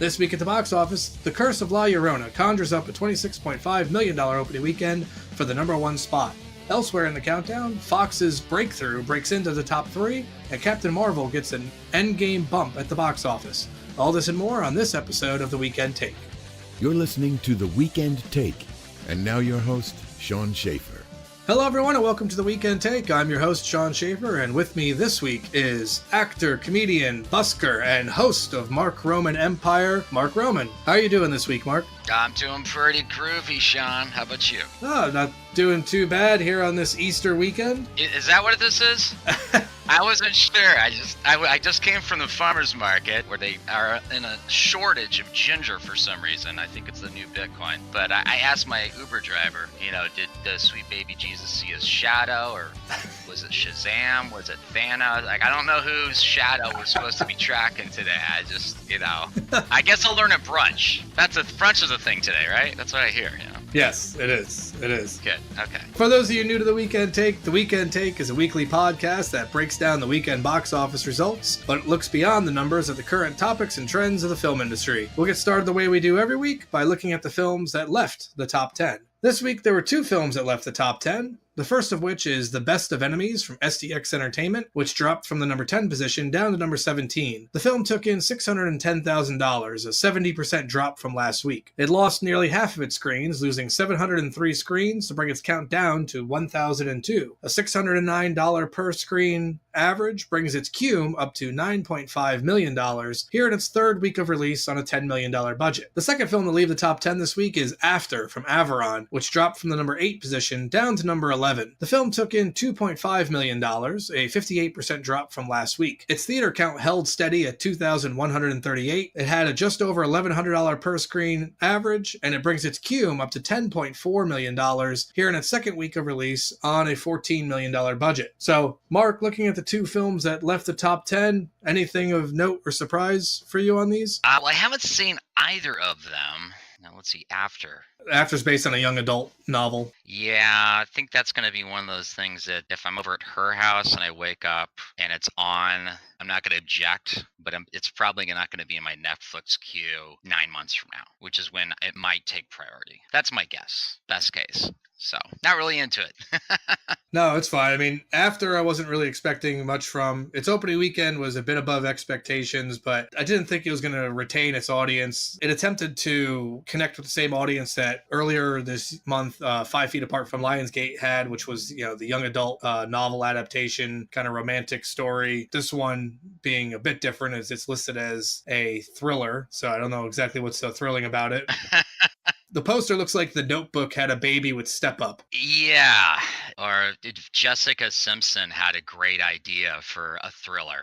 This week at the box office, The Curse of La Llorona conjures up a $26.5 million opening weekend for the number one spot. Elsewhere in the countdown, Fox's Breakthrough breaks into the top 3, and Captain Marvel gets an Endgame bump at the box office. All this and more on this episode of The Weekend Take. You're listening to The Weekend Take, and now your host, Sean Schaefer. Hello everyone and welcome to The Weekend Take. I'm your host, Sean Schaefer, and with me this week is actor, comedian, busker, and host of Mark Roman Empire, Mark Roman. How are you doing this week, Mark? I'm doing pretty groovy, Sean. How about you? Oh, not doing too bad here on this Easter weekend. Is that what this is? I wasn't sure. I just came from the farmer's market where they are in a shortage of ginger for some reason. I think it's the new Bitcoin. But I asked my Uber driver, did the sweet baby Jesus see his shadow, or was it Shazam? Was it Thanos? I don't know whose shadow we're supposed to be tracking today. I just, I guess I'll learn at brunch. Brunch is a thing today, right? That's what I hear, Yes, it is. It is. Good. Okay. For those of you new to The Weekend Take is a weekly podcast that breaks down the weekend box office results, but looks beyond the numbers at the current topics and trends of the film industry. We'll get started the way we do every week by looking at the films that left the top 10. This week, there were 2 films that left the top 10. The first of which is The Best of Enemies from SDX Entertainment, which dropped from the number 10 position down to number 17. The film took in $610,000, a 70% drop from last week. It lost nearly half of its screens, losing 703 screens to bring its count down to 1,002. A $609 per screen average brings its cume up to $9.5 million here in its third week of release on a $10 million budget. The second film to leave the top 10 this week is After from Avaron, which dropped from the number 8 position down to number 11. The film took in $2.5 million, a 58% drop from last week. Its theater count held steady at 2,138. It had a just over $1,100 per screen average, and it brings its cume up to $10.4 million here in its second week of release on a $14 million budget. So, Mark, looking at the 2 films that left the top 10, anything of note or surprise for you on these? Well, I haven't seen either of them. Now, let's see, After's based on a young adult novel. Yeah, I think that's going to be one of those things that if I'm over at her house and I wake up and it's on, I'm not going to object, but it's probably not going to be in my Netflix queue 9 months from now, which is when it might take priority. That's my guess. Best case. So, not really into it. No, it's fine. I mean, After I wasn't really expecting much from. Its opening weekend was a bit above expectations, but I didn't think it was going to retain its audience. It attempted to connect with the same audience that earlier this month, 5 Feet Apart from Lionsgate had, which was, the young adult novel adaptation, kind of romantic story. This one being a bit different as it's listed as a thriller, so I don't know exactly what's so thrilling about it. The poster looks like The Notebook had a baby with Step Up. Yeah. Or Jessica Simpson had a great idea for a thriller.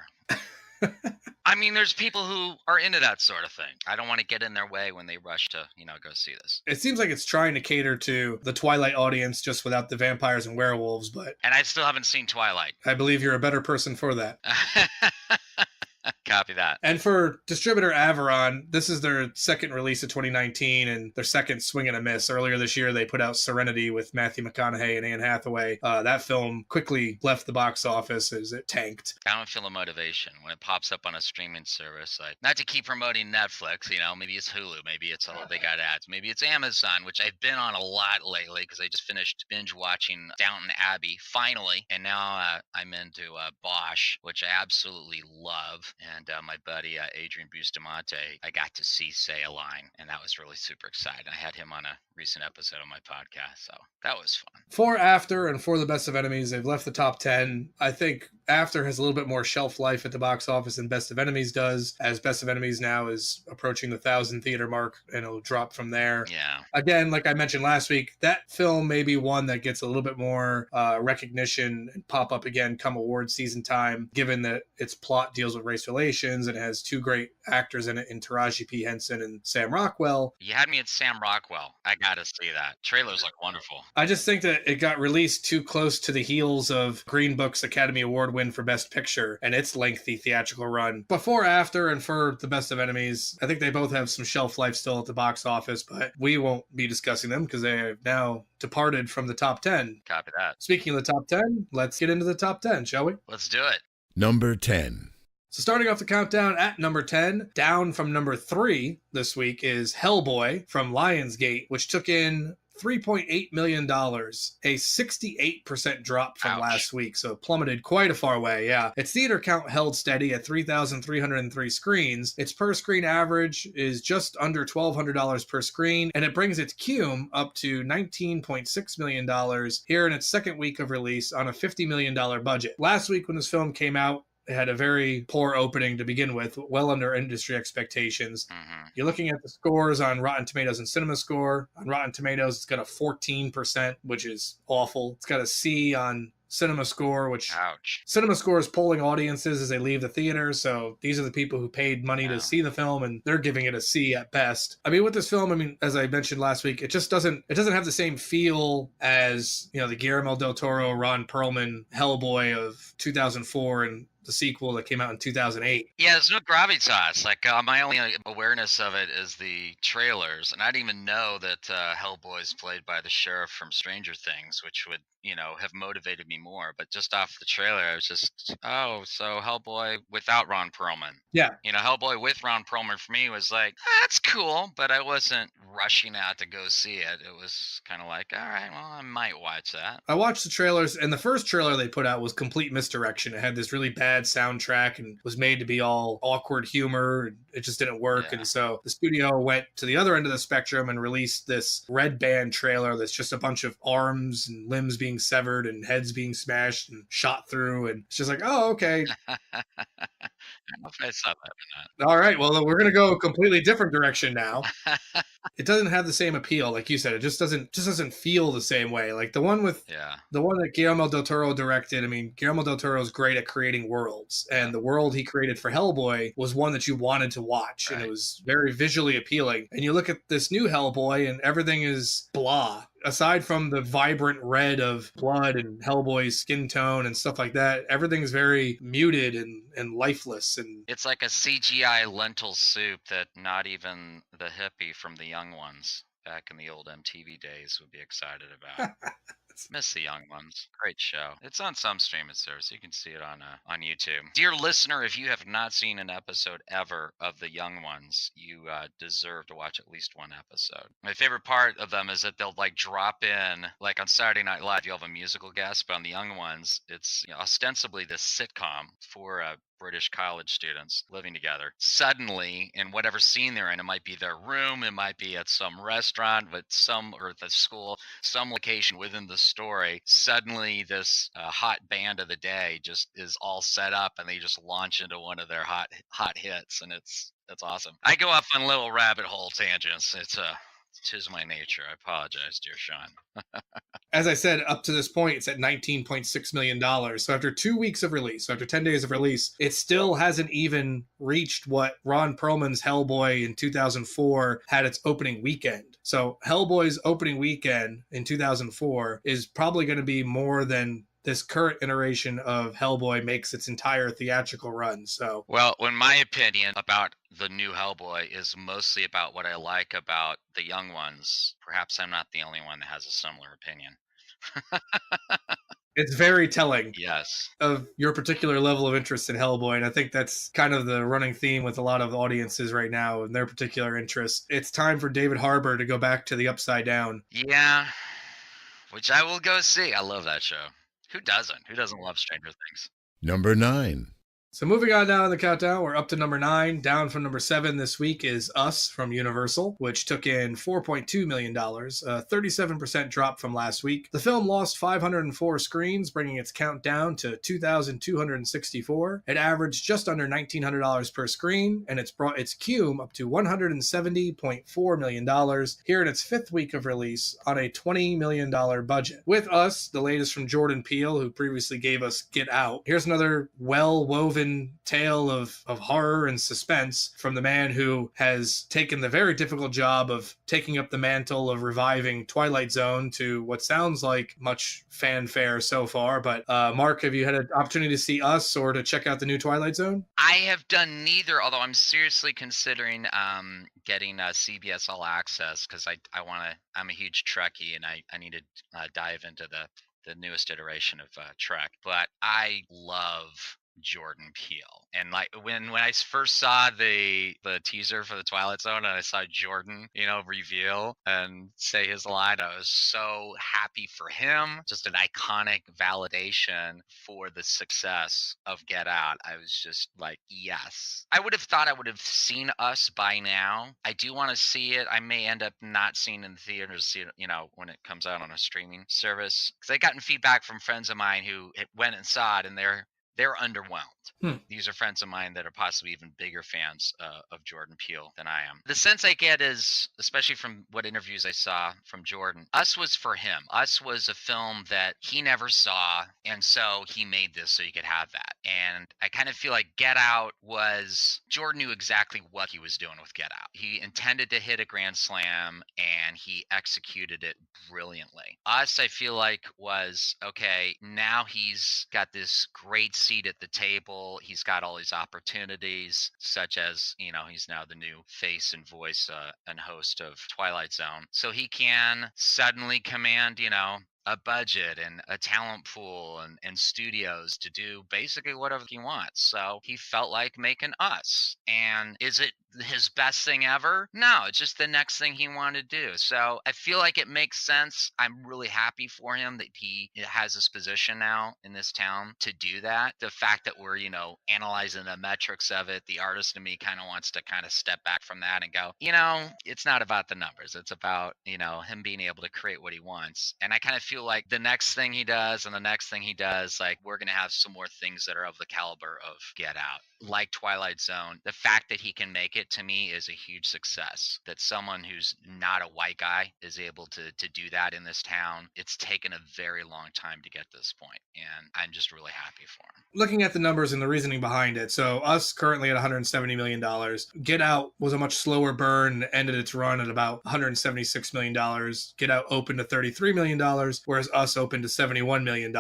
I mean, there's people who are into that sort of thing. I don't want to get in their way when they rush to, go see this. It seems like it's trying to cater to the Twilight audience just without the vampires and werewolves, but... And I still haven't seen Twilight. I believe you're a better person for that. Copy that. And for distributor Avaron, this is their second release of 2019 and their second swing and a miss. Earlier this year, they put out Serenity with Matthew McConaughey and Anne Hathaway. That film quickly left the box office as it tanked. I don't feel a motivation when it pops up on a streaming service. Not to keep promoting Netflix, maybe it's Hulu, maybe it's they got ads, maybe it's Amazon, which I've been on a lot lately because I just finished binge watching Downton Abbey finally, and now I'm into Bosch, which I absolutely love. And my buddy, Adrian Bustamante, I got to see say a line, and that was really super exciting. I had him on a recent episode of my podcast, so that was fun. For After and for The Best of Enemies, they've left the top 10. I think After has a little bit more shelf life at the box office than Best of Enemies does, as Best of Enemies now is approaching the 1,000 theater mark, and it'll drop from there. Yeah. Again, like I mentioned last week, that film may be one that gets a little bit more recognition and pop up again come award season time, given that its plot deals with race relations and it has 2 great actors in it, in Taraji P. Henson and Sam Rockwell. You had me at Sam Rockwell. I gotta see that. Trailers look wonderful. I just think that it got released too close to the heels of Green Book's Academy Award win for Best Picture and its lengthy theatrical run. Before After and for The Best of Enemies, I think they both have some shelf life still at the box office, but we won't be discussing them because they have now departed from the top 10. Copy that. Speaking of the top 10, let's get into the top 10, shall we? Let's do it. Number 10. So starting off the countdown at number 10, down from number 3 this week is Hellboy from Lionsgate, which took in $3.8 million, a 68% drop from Ouch. last week. So it plummeted quite a far way. Yeah. Its theater count held steady at 3,303 screens. Its per screen average is just under $1,200 per screen, and it brings its cum up to $19.6 million here in its second week of release on a $50 million budget. Last week, when this film came out, it had a very poor opening to begin with, well under industry expectations. Mm-hmm. You're looking at the scores on Rotten Tomatoes and Cinema Score. On Rotten Tomatoes, it's got a 14%, which is awful. It's got a C on Cinema Score, which Ouch. Cinema Score is polling audiences as they leave the theater. So these are the people who paid money to see the film, and they're giving it a C at best. I mean, with this film, I mean, as I mentioned last week, it just doesn't have the same feel as, you know, the Guillermo del Toro, Ron Perlman Hellboy of 2004 and the sequel that came out in 2008. Yeah, there's no gravitas. Like my only awareness of it is the trailers, and I didn't even know that Hellboy is played by the sheriff from Stranger Things, which would, you know, have motivated me more. But just off the trailer, I was just, oh, so Hellboy without Ron Perlman. Yeah. You know, Hellboy with Ron Perlman for me was like, that's cool, but I wasn't rushing out to go see it. It was kind of like, all right, well, I might watch that. I watched the trailers, and the first trailer they put out was complete misdirection. It had this really bad soundtrack and was made to be all awkward humor. It just didn't work. Yeah. And so the studio went to the other end of the spectrum and released this red band trailer that's just a bunch of arms and limbs being severed and heads being smashed and shot through. And it's just like, oh, okay. I don't know if I saw that All right. Well, we're going to go a completely different direction now. It doesn't have the same appeal, like you said. It just doesn't feel the same way. Like the one that Guillermo del Toro directed. I mean, Guillermo del Toro is great at creating worlds, and the world he created for Hellboy was one that you wanted to watch, and it was very visually appealing. And you look at this new Hellboy, and everything is blah. Aside from the vibrant red of blood and Hellboy's skin tone and stuff like that, everything's very muted and lifeless. And it's like a CGI lentil soup that not even the hippie from the Young Ones back in the old MTV days would be excited about. Miss the Young Ones. Great show. It's on some streaming service. You can see it on YouTube. Dear listener, if you have not seen an episode ever of the Young Ones, you deserve to watch at least one episode. My favorite part of them is that they'll like drop in, like on Saturday Night Live, you have a musical guest, but on the Young Ones, it's, you know, ostensibly this sitcom for British college students living together. Suddenly, in whatever scene they're in, it might be their room, it might be at some restaurant, but or the school, some location within the story, suddenly this hot band of the day just is all set up, and they just launch into one of their hot hits, and that's awesome. I go off on little rabbit hole tangents. Tis my nature. I apologize, dear Sean. As I said, up to this point, it's at $19.6 million. So after 2 weeks of release, so after 10 days of release, it still hasn't even reached what Ron Perlman's Hellboy in 2004 had its opening weekend. So Hellboy's opening weekend in 2004 is probably going to be more than this current iteration of Hellboy makes its entire theatrical run. So, well, in my opinion about the new Hellboy is mostly about what I like about the Young Ones. Perhaps I'm not the only one that has a similar opinion. It's very telling, yes, of your particular level of interest in Hellboy, and I think that's kind of the running theme with a lot of audiences right now and their particular interests. It's time for David Harbour to go back to the Upside Down. Yeah, which I will go see. I love that show. Who doesn't? Who doesn't love Stranger Things? Number 9. So moving on down in the countdown, we're up to number 9. Down from number 7 this week is Us from Universal, which took in $4.2 million, a 37% drop from last week. The film lost 504 screens, bringing its count down to 2,264. It averaged just under $1,900 per screen, and it's brought its cum up to $170.4 million here in its 5th week of release on a $20 million budget. With Us, the latest from Jordan Peele, who previously gave us Get Out, here's another well-woven tale of horror and suspense from the man who has taken the very difficult job of taking up the mantle of reviving Twilight Zone to what sounds like much fanfare so far. But Mark, have you had an opportunity to see Us or to check out the new Twilight Zone? I have done neither, although I'm seriously considering getting CBS All Access because I'm a huge Trekkie and I need to dive into the newest iteration of Trek. But I love Jordan Peele. And like when I first saw the teaser for the Twilight Zone and I saw Jordan, reveal and say his line, I was so happy for him. Just an iconic validation for the success of Get Out. I was just like, yes. I would have thought I would have seen Us by now. I do want to see it. I may end up not seeing it in the theaters, see it, when it comes out on a streaming service. Because I gotten feedback from friends of mine who went and saw it, and they're underwhelmed. These are friends of mine that are possibly even bigger fans of Jordan Peele than I am. The sense I get is, especially from what interviews I saw from Jordan, Us was for him. Us was a film that he never saw, and so he made this so he could have that. And I kind of feel like Get Out was, Jordan knew exactly what he was doing with Get Out. He intended to hit a grand slam, and he executed it brilliantly. Us, I feel like, was, okay, now he's got this great seat at the table. He's got all these opportunities, such as, he's now the new face and voice and host of Twilight Zone. So he can suddenly command, a budget and a talent pool and studios to do basically whatever he wants. So he felt like making Us. And is it his best thing ever? No, it's just the next thing he wanted to do. So I feel like it makes sense. I'm really happy for him that he has this position now in this town to do that. The fact that we're, analyzing the metrics of it, the artist in me kind of wants to kind of step back from that and go, it's not about the numbers. It's about, him being able to create what he wants. And I kind of feel like the next thing he does and the next thing he does, like, we're going to have some more things that are of the caliber of Get Out. Like Twilight Zone, the fact that he can make it, to me, is a huge success. That someone who's not a white guy is able to do that in this town. It's taken a very long time to get this point, and I'm just really happy for him. Looking at the numbers and the reasoning behind it, so Us currently at $170 million. Get Out was a much slower burn, ended its run at about $176 million. Get Out opened to $33 million, whereas Us opened to $71 million.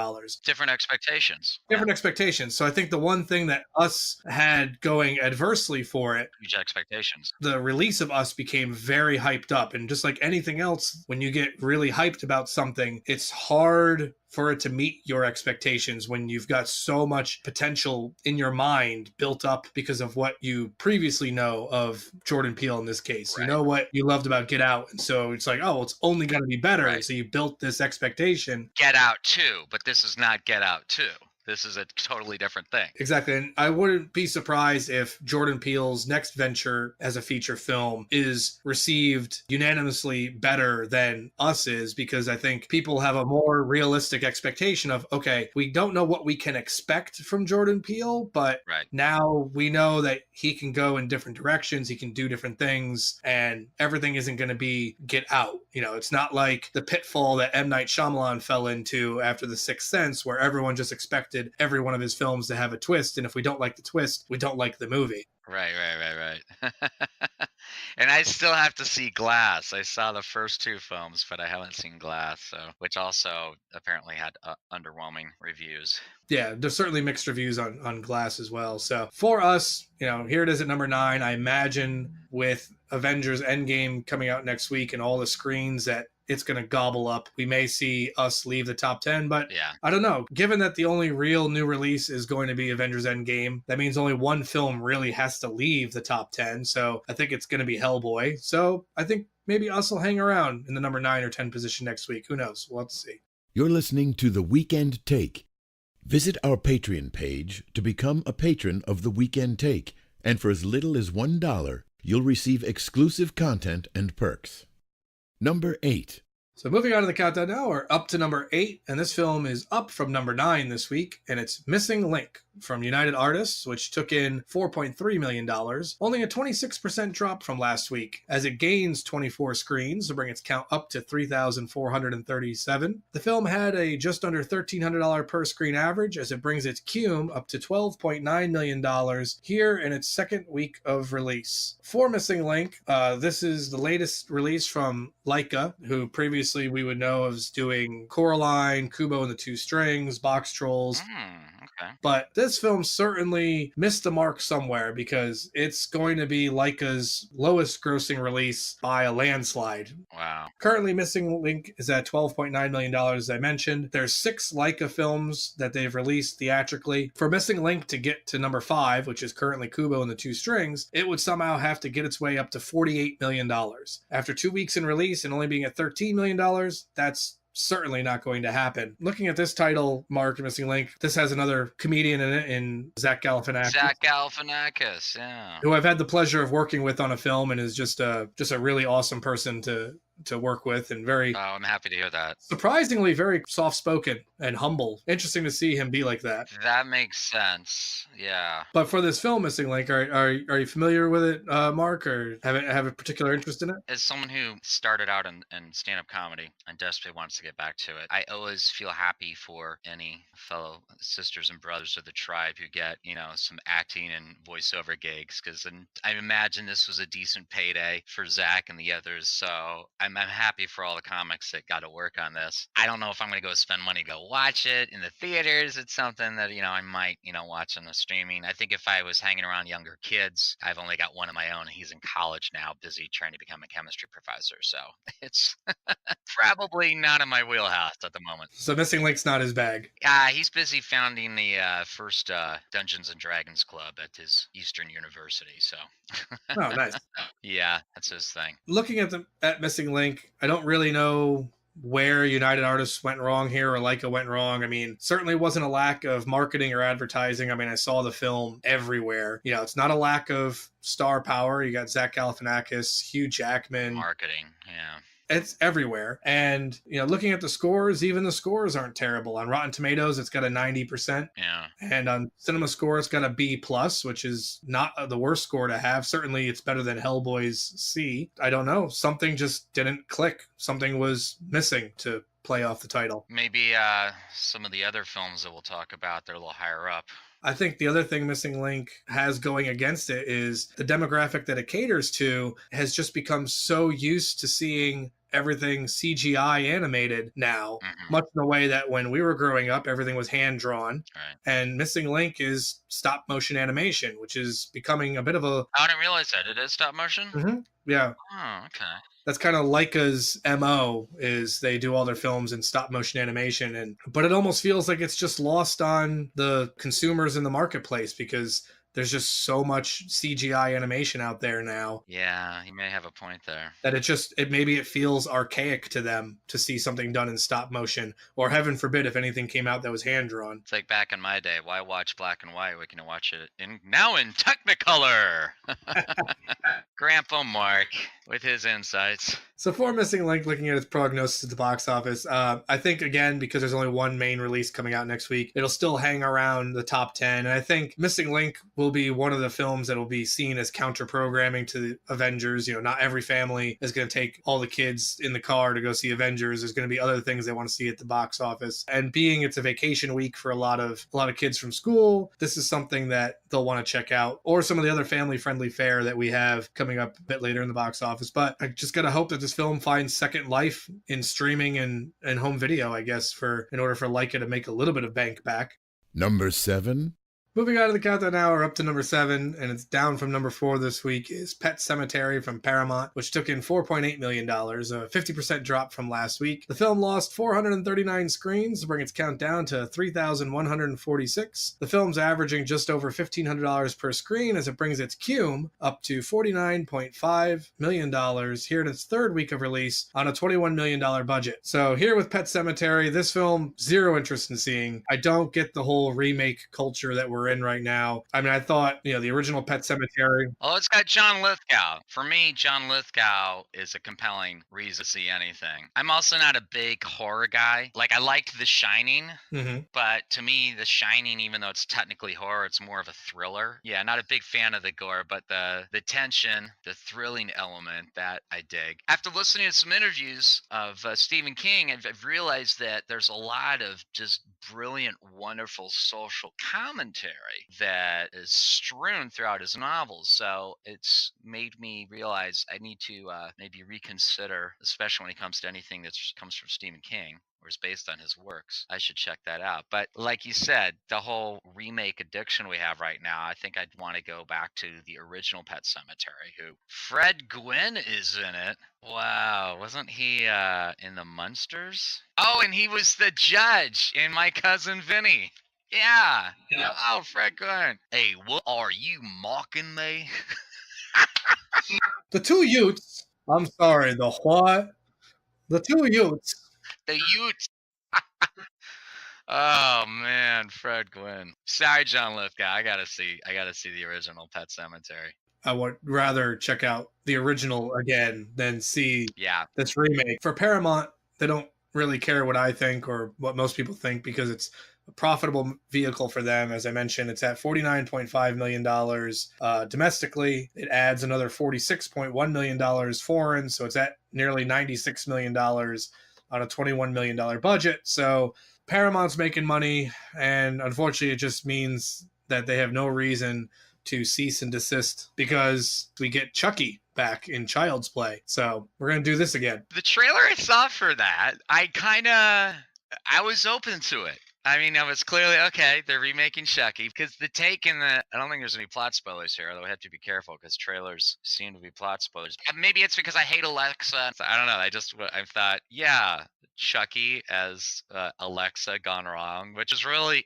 Different expectations. Different expectations. So I think the one thing that Us had going adversely for it, huge expectations. The release of Us became very hyped up. And just like anything else, when you get really hyped about something, it's hard for it to meet your expectations when you've got so much potential in your mind built up because of what you previously know of Jordan Peele in this case. Right. You know what you loved about Get Out, and so it's like, oh, it's only going to be better. Right. So you built this expectation. Get Out 2, but this is not Get Out 2. This is a totally different thing. Exactly. And I wouldn't be surprised if Jordan Peele's next venture as a feature film is received unanimously better than Us is, because I think people have a more realistic expectation of, okay, we don't know what we can expect from Jordan Peele, but now we know that he can go in different directions, he can do different things, and everything isn't going to be Get Out. It's not like the pitfall that M. Night Shyamalan fell into after The Sixth Sense, where everyone just expected every one of his films to have a twist, and if we don't like the twist, we don't like the movie. Right. And I still have to see Glass. I saw the first two films, but I haven't seen Glass, which also apparently had underwhelming reviews. Yeah, there's certainly mixed reviews on Glass as well. So for Us, here it is at number 9. I imagine with Avengers Endgame coming out next week and all the screens that it's going to gobble up, we may see Us leave the top 10, but yeah. I don't know. Given that the only real new release is going to be Avengers Endgame, that means only one film really has to leave the top 10, so I think it's going to be Hellboy. So I think maybe Us will hang around in the number 9 or 10 position next week. Who knows? We'll have to see. You're listening to The Weekend Take. Visit our Patreon page to become a patron of The Weekend Take, and for as little as $1, you'll receive exclusive content and perks. Number 8. So moving on to the countdown now, we're up to number 8, and this film is up from number 9 this week, and it's Missing Link from United Artists, which took in $4.3 million, only a 26% drop from last week, as it gains 24 screens to bring its count up to 3,437. The film had a just under $1,300 per screen average, as it brings its cum up to $12.9 million here in its second week of release. For Missing Link, this is the latest release from Laika, who previously we would know as doing Coraline, Kubo and the Two Strings, Box Trolls. Okay. But this film certainly missed the mark somewhere because it's going to be Leica's lowest grossing release by a landslide. Wow. Currently, Missing Link is at $12.9 million, as I mentioned. There's 6 Leica films that they've released theatrically. For Missing Link to get to number 5, which is currently Kubo and the Two Strings, it would somehow have to get its way up to $48 million. After 2 weeks in release and only being at $13 million, that's certainly not going to happen. Looking at this title, Mark, Missing Link, this has another comedian in it, in Zach Galifianakis. Zach Galifianakis, yeah. Who I've had the pleasure of working with on a film, and is just a really awesome person to work with, and very I'm happy to hear that. surprisingly very soft-spoken and humble. Interesting to see him be like that. That makes sense. Yeah. But for this film, Missing Link, are you familiar with it, Mark, or have a particular interest in it? As someone who started out in stand-up comedy and desperately wants to get back to it, I always feel happy for any fellow sisters and brothers of the tribe who get, some acting and voiceover gigs, because I imagine this was a decent payday for Zach and the others. So I'm happy for all the comics that got to work on this. I don't know if I'm going to go spend money to go watch it in the theaters. It's something that, I might, watch on the streaming. I think if I was hanging around younger kids, I've only got one of my own. He's in college now, busy trying to become a chemistry professor. So it's probably not in my wheelhouse at the moment. So Missing Link's not his bag. He's busy founding the first Dungeons and Dragons club at his Eastern University. So Oh, nice. yeah, that's his thing. Looking at Missing Link, I don't really know where United Artists went wrong here or Leica went wrong. I mean, certainly wasn't a lack of marketing or advertising. I mean, I saw the film everywhere. It's not a lack of star power. You got Zach Galifianakis, Hugh Jackman. Marketing, yeah. It's everywhere. And, looking at the scores, even the scores aren't terrible. On Rotten Tomatoes, it's got a 90%. Yeah. And on Cinema Score, it's got a B+, which is not the worst score to have. Certainly, it's better than Hellboy's C. I don't know. Something just didn't click. Something was missing to play off the title. Maybe some of the other films that we'll talk about, they're a little higher up. I think the other thing Missing Link has going against it is the demographic that it caters to has just become so used to seeing everything CGI animated now, much in the way that when we were growing up, everything was hand-drawn. Right. And Missing Link is stop-motion animation, which is becoming a bit of a... I didn't realize that. It is stop-motion? Mm-hmm. Yeah. Oh, okay. That's kind of Leica's MO, is they do all their films in stop-motion animation. But it almost feels like it's just lost on the consumers in the marketplace because there's just so much CGI animation out there now. Yeah, you may have a point there. That it feels archaic to them to see something done in stop motion, or heaven forbid if anything came out that was hand drawn. It's like back in my day, why watch black and white? We can watch it now in Technicolor. Grandpa Mark with his insights. So for Missing Link, looking at its prognosis at the box office, I think, again, because there's only one main release coming out next week, it'll still hang around the top 10. And I think Missing Link will be one of the films that will be seen as counter-programming to the Avengers. Not every family is going to take all the kids in the car to go see Avengers. There's going to be other things they want to see at the box office. And being it's a vacation week for a lot of kids from school, this is something that they'll want to check out, or some of the other family-friendly fare that we have coming up a bit later in the box office. But I just got to hope that this film finds second life in streaming and home video, I guess, in order for Leica to make a little bit of bank back. Number 7. Moving on to the countdown now, we're up to number 7, and it's down from number 4 this week, is Pet Sematary from Paramount, which took in $4.8 million, a 50% drop from last week. The film lost 439 screens to bring its count down to 3,146. The film's averaging just over $1,500 per screen as it brings its cume up to $49.5 million here in its third week of release on a $21 million budget. So here with Pet Sematary, this film, zero interest in seeing. I don't get the whole remake culture that we're in right now. I mean, I thought, the original Pet Sematary. Oh, it's got John Lithgow. For me, John Lithgow is a compelling reason to see anything. I'm also not a big horror guy. Like, I liked The Shining, but to me, The Shining, even though it's technically horror, it's more of a thriller. Yeah, not a big fan of the gore, but the tension, the thrilling element, that I dig. After listening to some interviews of Stephen King, I've realized that there's a lot of just brilliant, wonderful social commentary that is strewn throughout his novels. So it's made me realize I need to maybe reconsider, especially when it comes to anything that comes from Stephen King or is based on his works. I should check that out. But like you said, the whole remake addiction we have right now, I think I'd want to go back to the original Pet Sematary, who Fred Gwynn is in it. Wow, wasn't he in the Munsters? Oh, and he was the judge in My Cousin Vinny. Yeah. Oh, Fred Gwynn. Hey, what are you mocking me? The two Utes. I'm sorry, the what? The two Utes. The Utes. Oh man, Fred Gwynn. Sorry, John Lithgow. I gotta see the original Pet Sematary. I would rather check out the original again than see this remake. For Paramount, they don't really care what I think or what most people think because it's a profitable vehicle for them. As I mentioned, it's at $49.5 million domestically. It adds another $46.1 million foreign, so it's at nearly $96 million on a $21 million budget. So Paramount's making money, and unfortunately, it just means that they have no reason to cease and desist because we get Chucky back in Child's Play. So we're going to do this again. The trailer I saw for that, I was open to it. I mean, I was clearly, okay, they're remaking Chucky, because the take in the, I don't think there's any plot spoilers here, although I have to be careful because trailers seem to be plot spoilers. Maybe it's because I hate Alexa. I don't know. I thought, yeah, Chucky as Alexa gone wrong, which is really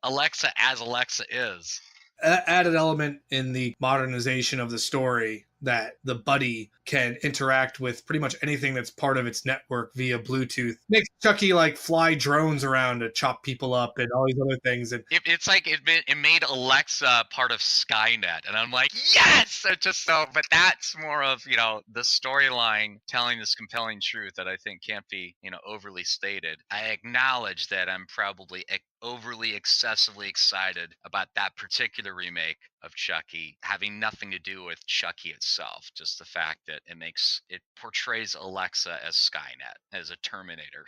Alexa as Alexa is. Added element in the modernization of the story that the buddy can interact with pretty much anything that's part of its network via Bluetooth. Makes Chucky like fly drones around to chop people up and all these other things. And it's like it made Alexa part of Skynet, and I'm like, yes. But that's more of the storyline telling this compelling truth that I think can't be overly stated. I acknowledge that I'm probably overly excessively excited about that particular remake of Chucky having nothing to do with Chucky itself, just the fact that it portrays Alexa as Skynet, as a Terminator.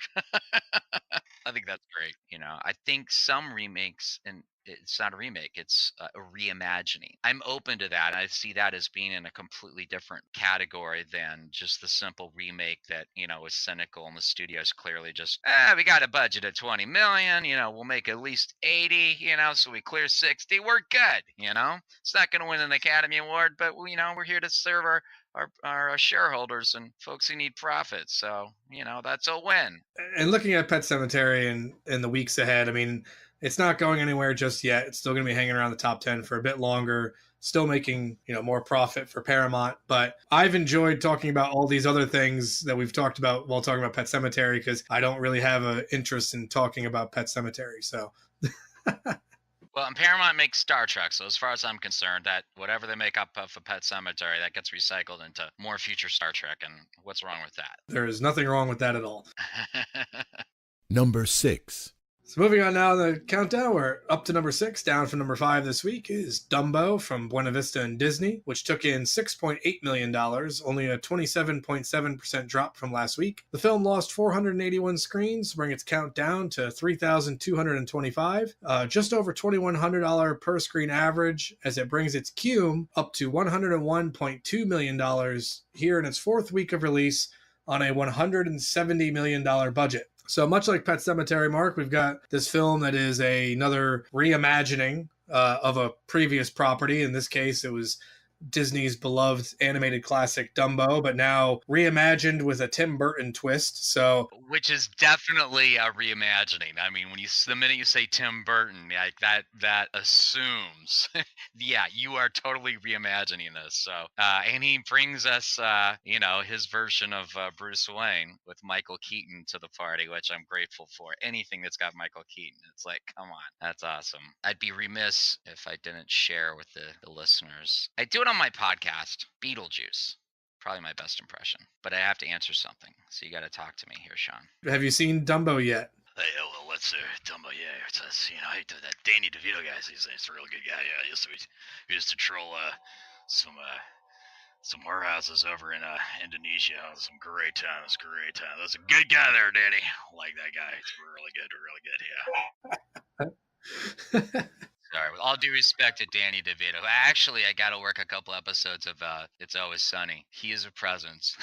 I think that's great. I think some remakes, and it's not a remake, it's a reimagining. I'm open to that. I see that as being in a completely different category than just the simple remake that, was cynical, and the studio's clearly just, we got a budget of 20 million, we'll make at least 80, so we clear 60, we're good, It's not going to win an Academy Award, but, we're here to serve our shareholders and folks who need profit. So, that's a win. And looking at Pet Sematary in the weeks ahead, I mean, it's not going anywhere just yet. It's still going to be hanging around the top 10 for a bit longer, still making, more profit for Paramount. But I've enjoyed talking about all these other things that we've talked about while talking about Pet Sematary, because I don't really have an interest in talking about Pet Sematary. So well, and Paramount makes Star Trek, so as far as I'm concerned, that whatever they make up of a Pet Sematary, that gets recycled into more future Star Trek, and what's wrong with that? There is nothing wrong with that at all. Number 6. So moving on now, the countdown, we're up to number 6. Down from number 5 this week is Dumbo from Buena Vista and Disney, which took in $6.8 million, only a 27.7% drop from last week. The film lost 481 screens to bring its count down to 3,225, just over $2,100 per screen average, as it brings its cume up to $101.2 million here in its 4th week of release on a $170 million budget. So much like Pet Sematary, Mark, we've got this film that is another reimagining of a previous property. In this case, it was Disney's beloved animated classic Dumbo, but now reimagined with a Tim Burton twist. So, which is definitely a reimagining. I mean, the minute you say Tim Burton, like that assumes, yeah, you are totally reimagining this. So, and he brings us, his version of Bruce Wayne with Michael Keaton to the party, which I'm grateful for. Anything that's got Michael Keaton, it's like, come on, that's awesome. I'd be remiss if I didn't share with the listeners. I do it on my podcast, Beetlejuice. Probably my best impression, but I have to answer something, so you got to talk to me here, Sean. Have you seen Dumbo yet? Hey, well, what's Dumbo? Yeah, it's that Danny DeVito guy. He's a real good guy. Yeah, he used to troll some warehouses over in Indonesia. Some great times. That's a good guy there, Danny. I like that guy. It's really good. Yeah. Sorry, with all due respect to Danny DeVito. Actually, I got to work a couple episodes of It's Always Sunny. He is a presence.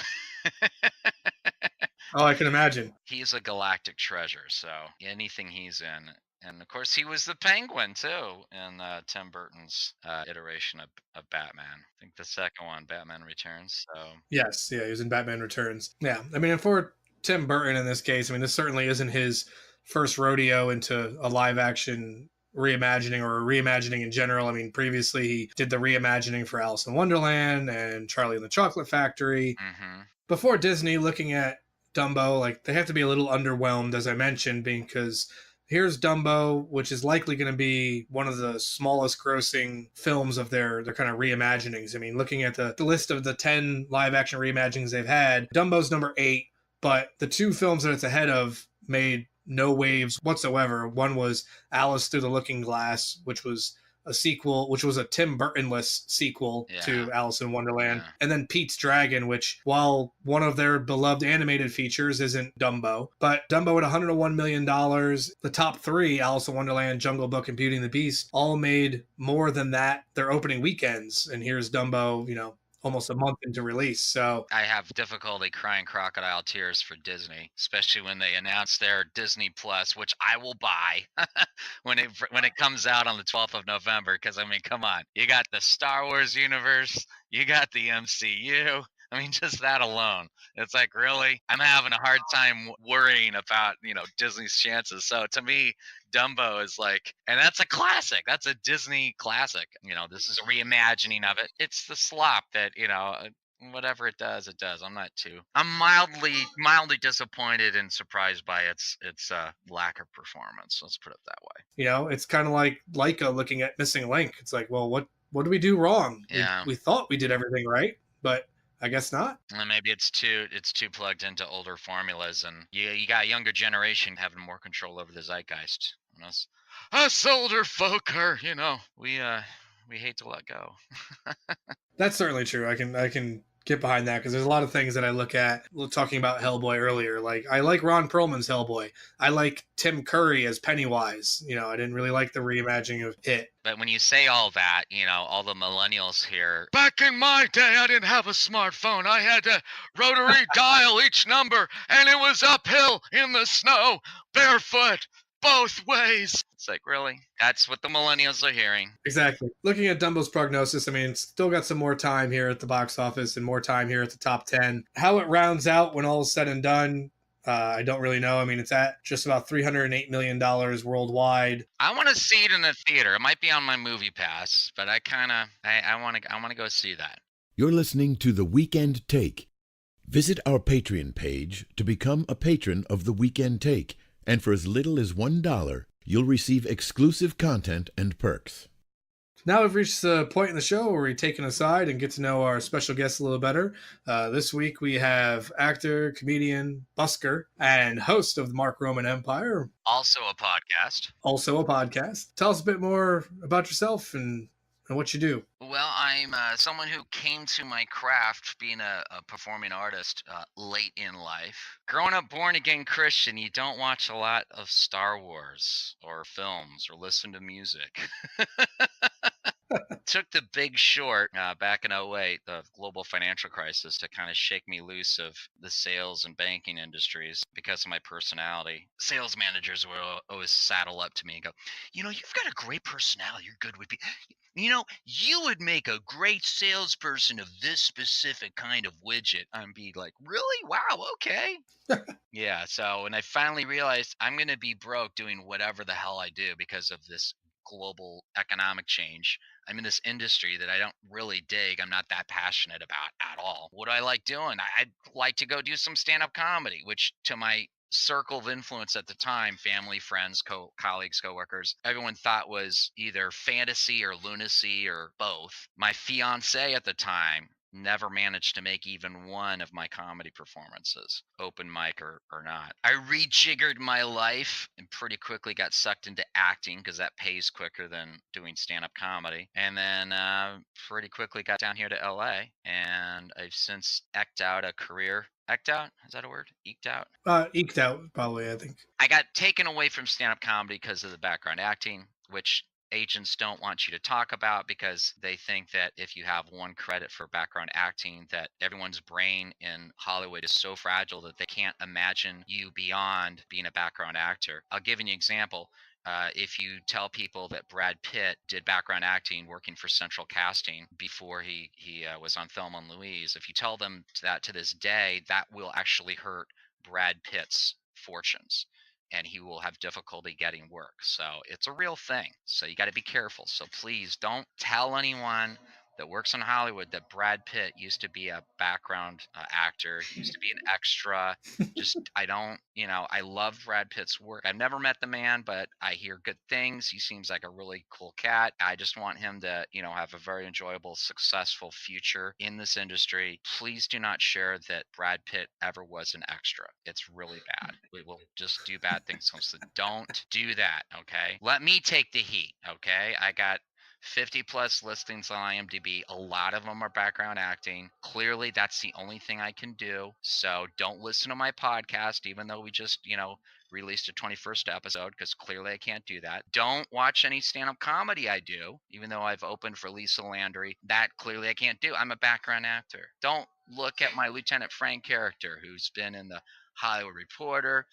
Oh, I can imagine. He's a galactic treasure. So anything he's in. And of course, he was the Penguin too in Tim Burton's iteration of Batman. I think the second one, Batman Returns. So Yes, yeah, he was in Batman Returns. Yeah, I mean, and for Tim Burton in this case, I mean, this certainly isn't his first rodeo into a live action reimagining or a reimagining in general. I mean, previously he did the reimagining for Alice in Wonderland and Charlie and the Chocolate Factory. mhm. Before Disney, looking at Dumbo, like they have to be a little underwhelmed, as I mentioned, because here's Dumbo, which is likely going to be one of the smallest grossing films of their kind of reimaginings. I mean, looking at the list of the 10 live action reimaginings they've had, Dumbo's number 8, but the two films that it's ahead of made no waves whatsoever. One was Alice Through the Looking Glass, which was a sequel, which was a Tim Burton-less sequel to Yeah. Alice in Wonderland. Yeah. And then Pete's Dragon, which, while one of their beloved animated features, isn't Dumbo. But Dumbo at $101 million, the top three, Alice in Wonderland, Jungle Book, and Beauty and the Beast, all made more than that their opening weekends. And here's Dumbo, you know, almost a month into release. So I have difficulty crying crocodile tears for Disney, especially when they announce their Disney Plus, which I will buy when it comes out on the 12th of November. Because I mean, come on, you got the Star Wars universe, you got the MCU. I mean, just that alone, it's like, really, I'm having a hard time worrying about Disney's chances. So to me, Dumbo is like, and that's a classic. That's a Disney classic. This is a reimagining of it. It's the slop that whatever it does, it does. I'm mildly disappointed and surprised by its lack of performance. Let's put it that way. you know, it's kind of like Leica looking at Missing Link. It's like, well, what did we do wrong? Yeah. We thought we did everything right, but I guess not. And maybe it's too plugged into older formulas, and you got a younger generation having more control over the zeitgeist. And us older folk are, we hate to let go. That's certainly true. I can get behind that because there's a lot of things that I look at. Talking about Hellboy earlier, like I like Ron Perlman's Hellboy. I like Tim Curry as Pennywise. I didn't really like the reimagining of it. But when you say all that, all the millennials here. Back in my day, I didn't have a smartphone. I had to rotary dial each number, and it was uphill in the snow, barefoot, both ways. It's like, really? That's what the millennials are hearing. Exactly. Looking at Dumbo's prognosis, I mean, it's still got some more time here at the box office and more time here at the top 10. How it rounds out when all is said and done, I don't really know. I mean, it's at just about $308 million worldwide. I want to see it in the theater. It might be on my movie pass, but I want to go see that. You're listening to The Weekend Take. Visit our Patreon page to become a patron of The Weekend Take, and for as little as $1, you'll receive exclusive content and perks. Now we've reached the point in the show where we take an aside and get to know our special guests a little better. This week we have actor, comedian, busker, and host of the Mark Roman Empire. Also a podcast. Tell us a bit more about yourself and what you do. Well, I'm someone who came to my craft being a performing artist late in life. Growing up born again Christian, you don't watch a lot of Star Wars or films or listen to music. Took The Big Short back in '08, the global financial crisis, to kind of shake me loose of the sales and banking industries because of my personality. Sales managers will always saddle up to me and go, you've got a great personality. You're good with people. You would make a great salesperson of this specific kind of widget. I'd be like, really? Wow, okay. Yeah, so when I finally realized I'm going to be broke doing whatever the hell I do because of this global economic change, I'm in this industry that I don't really dig. I'm not that passionate about at all. What do I like doing? I'd like to go do some stand-up comedy, which to my circle of influence at the time, family, friends, colleagues, coworkers, everyone thought was either fantasy or lunacy or both. My fiance at the time never managed to make even one of my comedy performances, open mic or not. I rejiggered my life and pretty quickly got sucked into acting because that pays quicker than doing stand-up comedy. And then pretty quickly got down here to LA, and I've since eked out a career. Eked out? Is that a word? Eked out? Eked out, probably, I think. I got taken away from stand-up comedy because of the background acting, which agents don't want you to talk about because they think that if you have one credit for background acting, that everyone's brain in Hollywood is so fragile that they can't imagine you beyond being a background actor. I'll give you an example. If you tell people that Brad Pitt did background acting working for Central Casting before he was on Thelma and Louise, if you tell them that to this day, that will actually hurt Brad Pitt's fortunes and he will have difficulty getting work. So it's a real thing. So you got to be careful. So please don't tell anyone that works in Hollywood that Brad Pitt used to be a background actor. He used to be an extra. Just, I don't, I love Brad Pitt's work. I've never met the man, but I hear good things. He seems like a really cool cat. I just want him to, have a very enjoyable, successful future in this industry. Please do not share that Brad Pitt ever was an extra. It's really bad. We will just do bad things. So don't do that, okay? Let me take the heat, okay? I got 50 plus listings on IMDb. A lot of them are background acting. Clearly, that's the only thing I can do. So don't listen to my podcast, even though we just, released a 21st episode, because clearly I can't do that. Don't watch any stand-up comedy I do, even though I've opened for Lisa Landry. That clearly I can't do. I'm a background actor. Don't look at my Lieutenant Frank character, who's been in the Hollywood Reporter,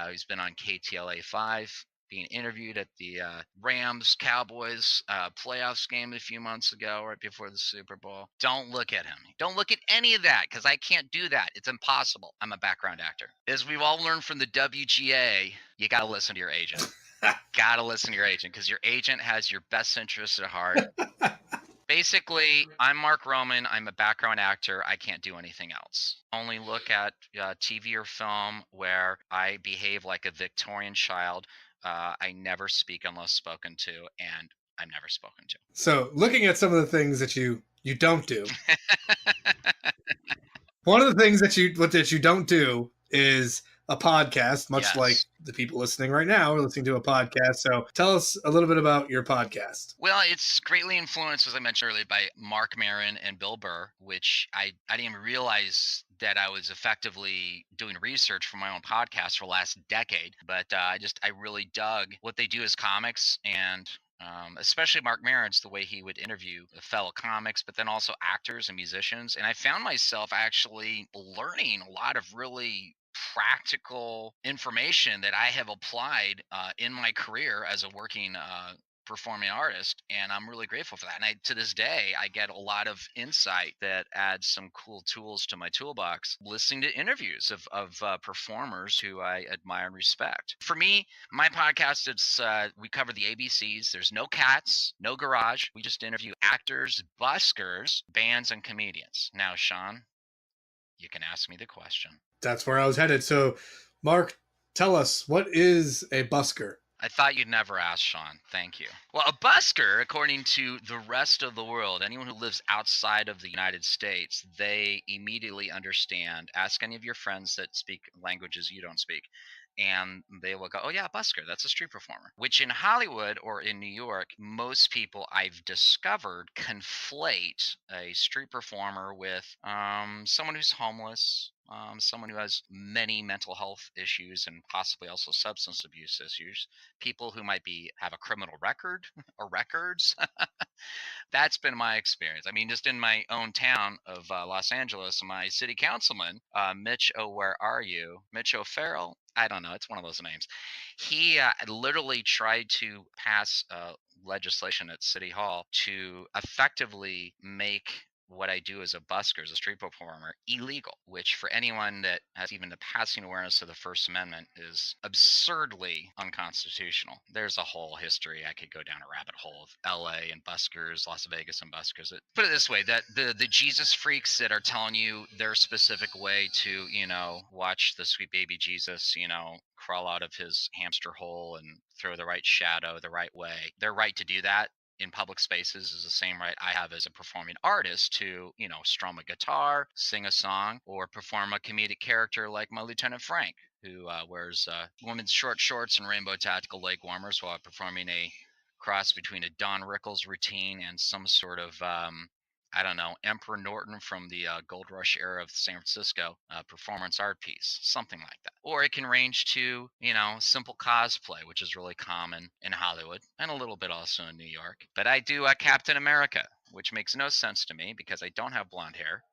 who's been on KTLA 5, being interviewed at the Rams Cowboys playoffs game a few months ago, right before the Super Bowl. Don't look at him. Don't look at any of that, because I can't do that. It's impossible. I'm a background actor. As we've all learned from the WGA, you got to listen to your agent. Got to listen to your agent, because your agent has your best interests at heart. Basically, I'm Mark Roman. I'm a background actor. I can't do anything else. Only look at TV or film where I behave like a Victorian child. I never speak unless spoken to, and I'm never spoken to. So, looking at some of the things that you don't do, one of the things that you don't do is a podcast, much Yes. like the people listening right now are listening to a podcast. So tell us a little bit about your podcast. Well, it's greatly influenced, as I mentioned earlier, by Mark Maron and Bill Burr, which I didn't even realize that I was effectively doing research for my own podcast for the last decade. But I really dug what they do as comics, and especially Mark Maron's, the way he would interview fellow comics, but then also actors and musicians. And I found myself actually learning a lot of really practical information that I have applied in my career as a working performing artist, and I'm really grateful for that. And to this day, I get a lot of insight that adds some cool tools to my toolbox, listening to interviews of performers who I admire and respect. For me, my podcast, we cover the ABCs. There's no cats, no garage. We just interview actors, buskers, bands, and comedians. Now, Sean, you can ask me the question. That's where I was headed. So, Mark, tell us, what is a busker? I thought you'd never ask, Sean. Thank you. Well, a busker, according to the rest of the world, anyone who lives outside of the United States, they immediately understand. Ask any of your friends that speak languages you don't speak, and they will go, oh yeah, busker, that's a street performer. Which in Hollywood or in New York, most people I've discovered conflate a street performer with someone who's homeless, someone who has many mental health issues and possibly also substance abuse issues, people who might have a criminal record or records. That's been my experience. I mean, just in my own town of Los Angeles, my city councilman, Mitch where are you? Mitch O'Farrell? I don't know. It's one of those names. He literally tried to pass legislation at City Hall to effectively make what I do as a busker, as a street performer, illegal, which for anyone that has even the passing awareness of the First Amendment is absurdly unconstitutional. There's a whole history. I could go down a rabbit hole of LA and buskers, Las Vegas and buskers. Put it this way, that the Jesus freaks that are telling you their specific way to, watch the sweet baby Jesus, crawl out of his hamster hole and throw the right shadow the right way. They're right to do that in public spaces is the same right I have as a performing artist to, strum a guitar, sing a song, or perform a comedic character like my Lieutenant Frank, who wears women's short shorts and rainbow tactical leg warmers while performing a cross between a Don Rickles routine and some sort of I don't know, Emperor Norton from the Gold Rush era of San Francisco performance art piece, something like that. Or it can range to, simple cosplay, which is really common in Hollywood and a little bit also in New York. But I do Captain America, which makes no sense to me because I don't have blonde hair.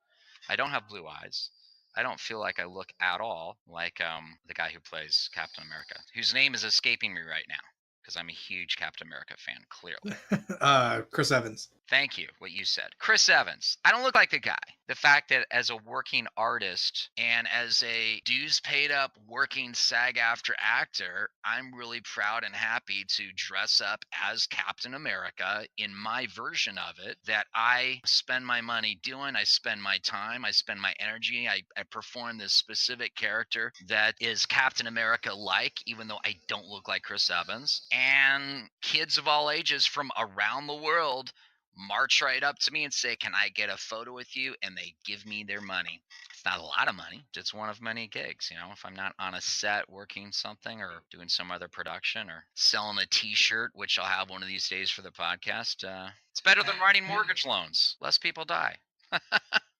I don't have blue eyes. I don't feel like I look at all like the guy who plays Captain America, whose name is escaping me right now because I'm a huge Captain America fan, clearly. Chris Evans. Thank you, what you said. Chris Evans. I don't look like the guy. The fact that as a working artist and as a dues paid up working SAG-AFTRA actor, I'm really proud and happy to dress up as Captain America in my version of it that I spend my money doing. I spend my time. I spend my energy. I perform this specific character that is Captain America-like, even though I don't look like Chris Evans. And kids of all ages from around the world march right up to me and say, "Can I get a photo with you?" And they give me their money. It's not a lot of money. It's one of many gigs. If I'm not on a set working something or doing some other production or selling a t-shirt, which I'll have one of these days for the podcast, it's better than writing mortgage loans. Less people die.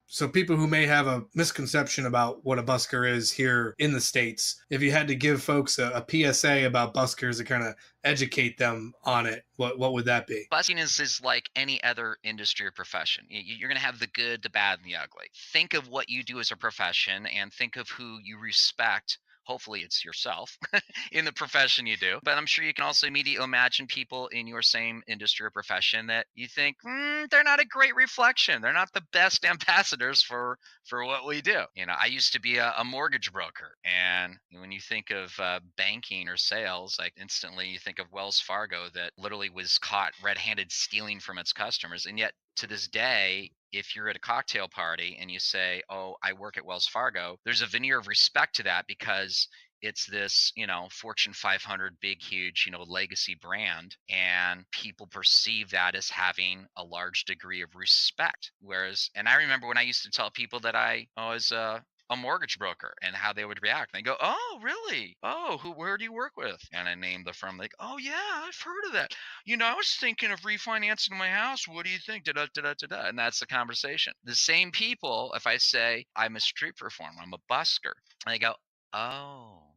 So people who may have a misconception about what a busker is here in the States, if you had to give folks a PSA about buskers to kind of educate them on it, what would that be? Busking is like any other industry or profession. You're going to have the good, the bad, and the ugly. Think of what you do as a profession and think of who you respect. Hopefully it's yourself in the profession you do. But I'm sure you can also immediately imagine people in your same industry or profession that you think, they're not a great reflection. They're not the best ambassadors for what we do. I used to be a mortgage broker. And when you think of banking or sales, like instantly you think of Wells Fargo that literally was caught red-handed stealing from its customers. And yet to this day, if you're at a cocktail party and you say, "Oh, I work at Wells Fargo," there's a veneer of respect to that because it's this, Fortune 500, big, huge, legacy brand. And people perceive that as having a large degree of respect. And I remember when I used to tell people that I was a mortgage broker and how they would react. They go, "Oh, really? Oh, where do you work with?" And I named the firm. Like, "Oh yeah, I've heard of that. I was thinking of refinancing my house. What do you think?" Da da da da da. And that's the conversation. The same people, if I say I'm a street performer, I'm a busker, and they go, "Oh."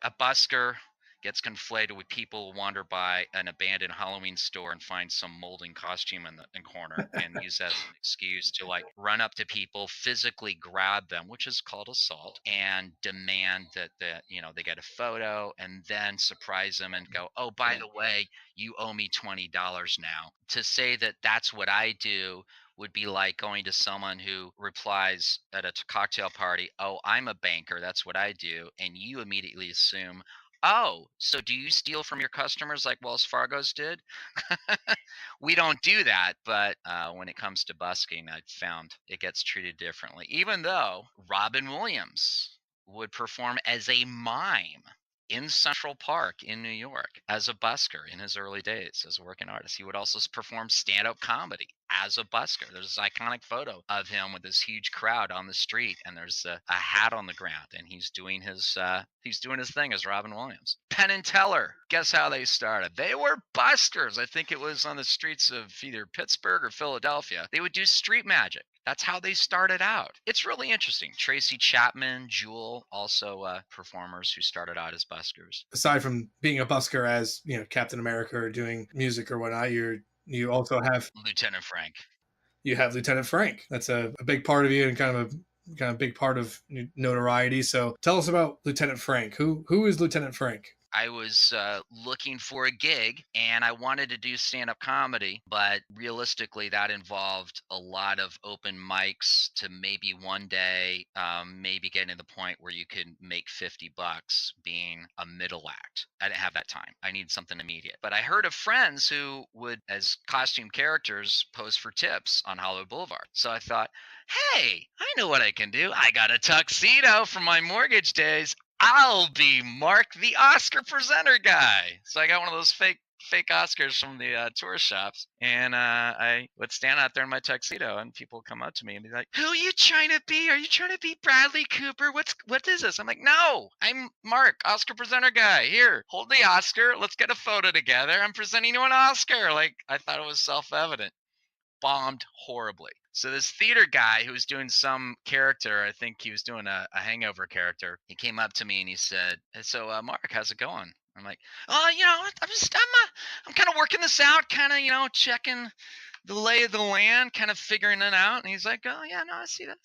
A busker gets conflated with people who wander by an abandoned Halloween store and find some molding costume in the corner and use that as an excuse to run up to people, physically grab them, which is called assault, and demand that they get a photo and then surprise them and go, "Oh, by the way, you owe me $20 now." To say that that's what I do would be like going to someone who replies at a cocktail party, "Oh, I'm a banker. That's what I do." And you immediately assume, "Oh, so do you steal from your customers like Wells Fargo's did?" We don't do that. But when it comes to busking, I've found it gets treated differently, even though Robin Williams would perform as a mime in Central Park in New York as a busker in his early days as a working artist. He would also perform stand-up comedy as a busker. There's this iconic photo of him with this huge crowd on the street, and there's a hat on the ground, and he's doing his thing as Robin Williams. Penn and Teller, guess how they started? They were buskers. I think it was on the streets of either Pittsburgh or Philadelphia. They would do street magic. That's how they started out. It's really interesting. Tracy Chapman, Jewel, also performers who started out as buskers. Aside from being a busker as, Captain America or doing music or whatnot, you also have Lieutenant Frank. You have Lieutenant Frank. That's a big part of you and kind of big part of notoriety. So tell us about Lieutenant Frank. Who is Lieutenant Frank? I was looking for a gig and I wanted to do stand-up comedy, but realistically that involved a lot of open mics to maybe one day, maybe getting to the point where you could make $50 being a middle act. I didn't have that time. I needed something immediate. But I heard of friends who would, as costume characters, pose for tips on Hollywood Boulevard. So I thought, hey, I know what I can do. I got a tuxedo from my mortgage days. I'll be Mark, the Oscar presenter guy. So I got one of those fake Oscars from the tourist shops, and I would stand out there in my tuxedo, and people would come up to me and be like, "Who are you trying to be? Are you trying to be Bradley Cooper? What is this?" I'm like, "No, I'm Mark, Oscar presenter guy. Here, hold the Oscar. Let's get a photo together. I'm presenting you an Oscar." Like, I thought it was self-evident. bombed horribly. So this theater guy who was doing some character, I think he was doing a hangover character, he came up to me and he said, so Mark, how's it going? I'm like, oh, I'm kind of working this out, kind of, checking the lay of the land, kind of figuring it out. And he's like, oh, yeah, no, I see that.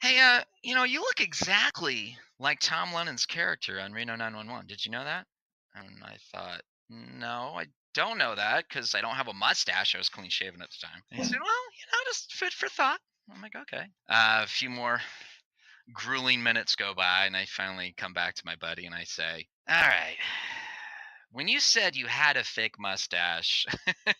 Hey, you look exactly like Tom Lennon's character on Reno 911. Did you know that? And I thought, no, I don't know that because I don't have a mustache. I was clean shaven at the time. And he said, well, just food for thought. I'm like, okay. A few more grueling minutes go by, and I finally come back to my buddy and I say, all right, when you said you had a fake mustache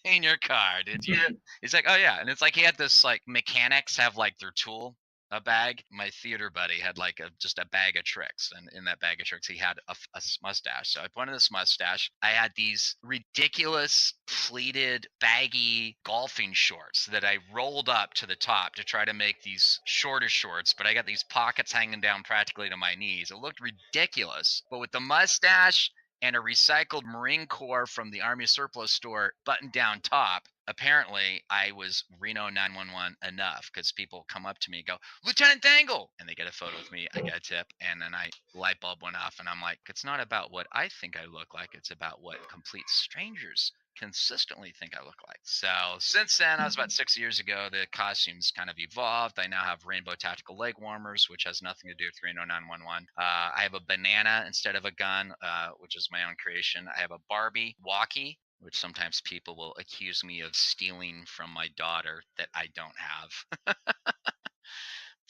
in your car, did you? He's like, oh yeah. And it's like he had this, like, mechanics have like their tool a bag. My theater buddy had like just a bag of tricks, and in that bag of tricks he had a mustache. So I pointed this mustache. I had these ridiculous pleated baggy golfing shorts that I rolled up to the top to try to make these shorter shorts, but I got these pockets hanging down practically to my knees. It looked ridiculous, but with the mustache and a recycled Marine Corps from the Army Surplus store button down top, apparently I was Reno 911 enough, because people come up to me and go, Lieutenant Dangle, and they get a photo with me. I get a tip, and then light bulb went off, and I'm like, it's not about what I think I look like, it's about what complete strangers consistently think I look like. So since then, I was about 6 years ago, the costumes kind of evolved. I now have rainbow tactical leg warmers, which has nothing to do with Reno 911. I have a banana instead of a gun, which is my own creation. I have a Barbie walkie, which sometimes people will accuse me of stealing from my daughter that I don't have.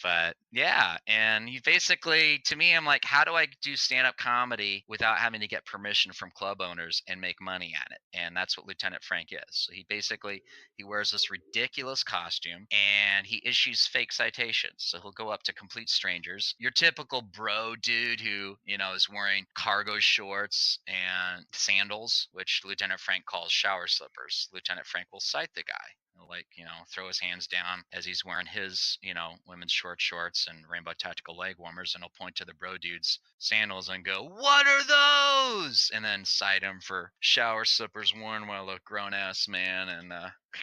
But yeah, and you basically, to me, I'm like, how do I do stand-up comedy without having to get permission from club owners and make money at it? And that's what Lieutenant Frank is. So he wears this ridiculous costume and he issues fake citations. So he'll go up to complete strangers, your typical bro dude who, is wearing cargo shorts and sandals, which Lieutenant Frank calls shower slippers. Lieutenant Frank will cite the guy. Like, throw his hands down as he's wearing his, women's short shorts and rainbow tactical leg warmers, and he'll point to the bro dude's sandals and go, what are those? And then cite him for shower slippers worn by a grown-ass man and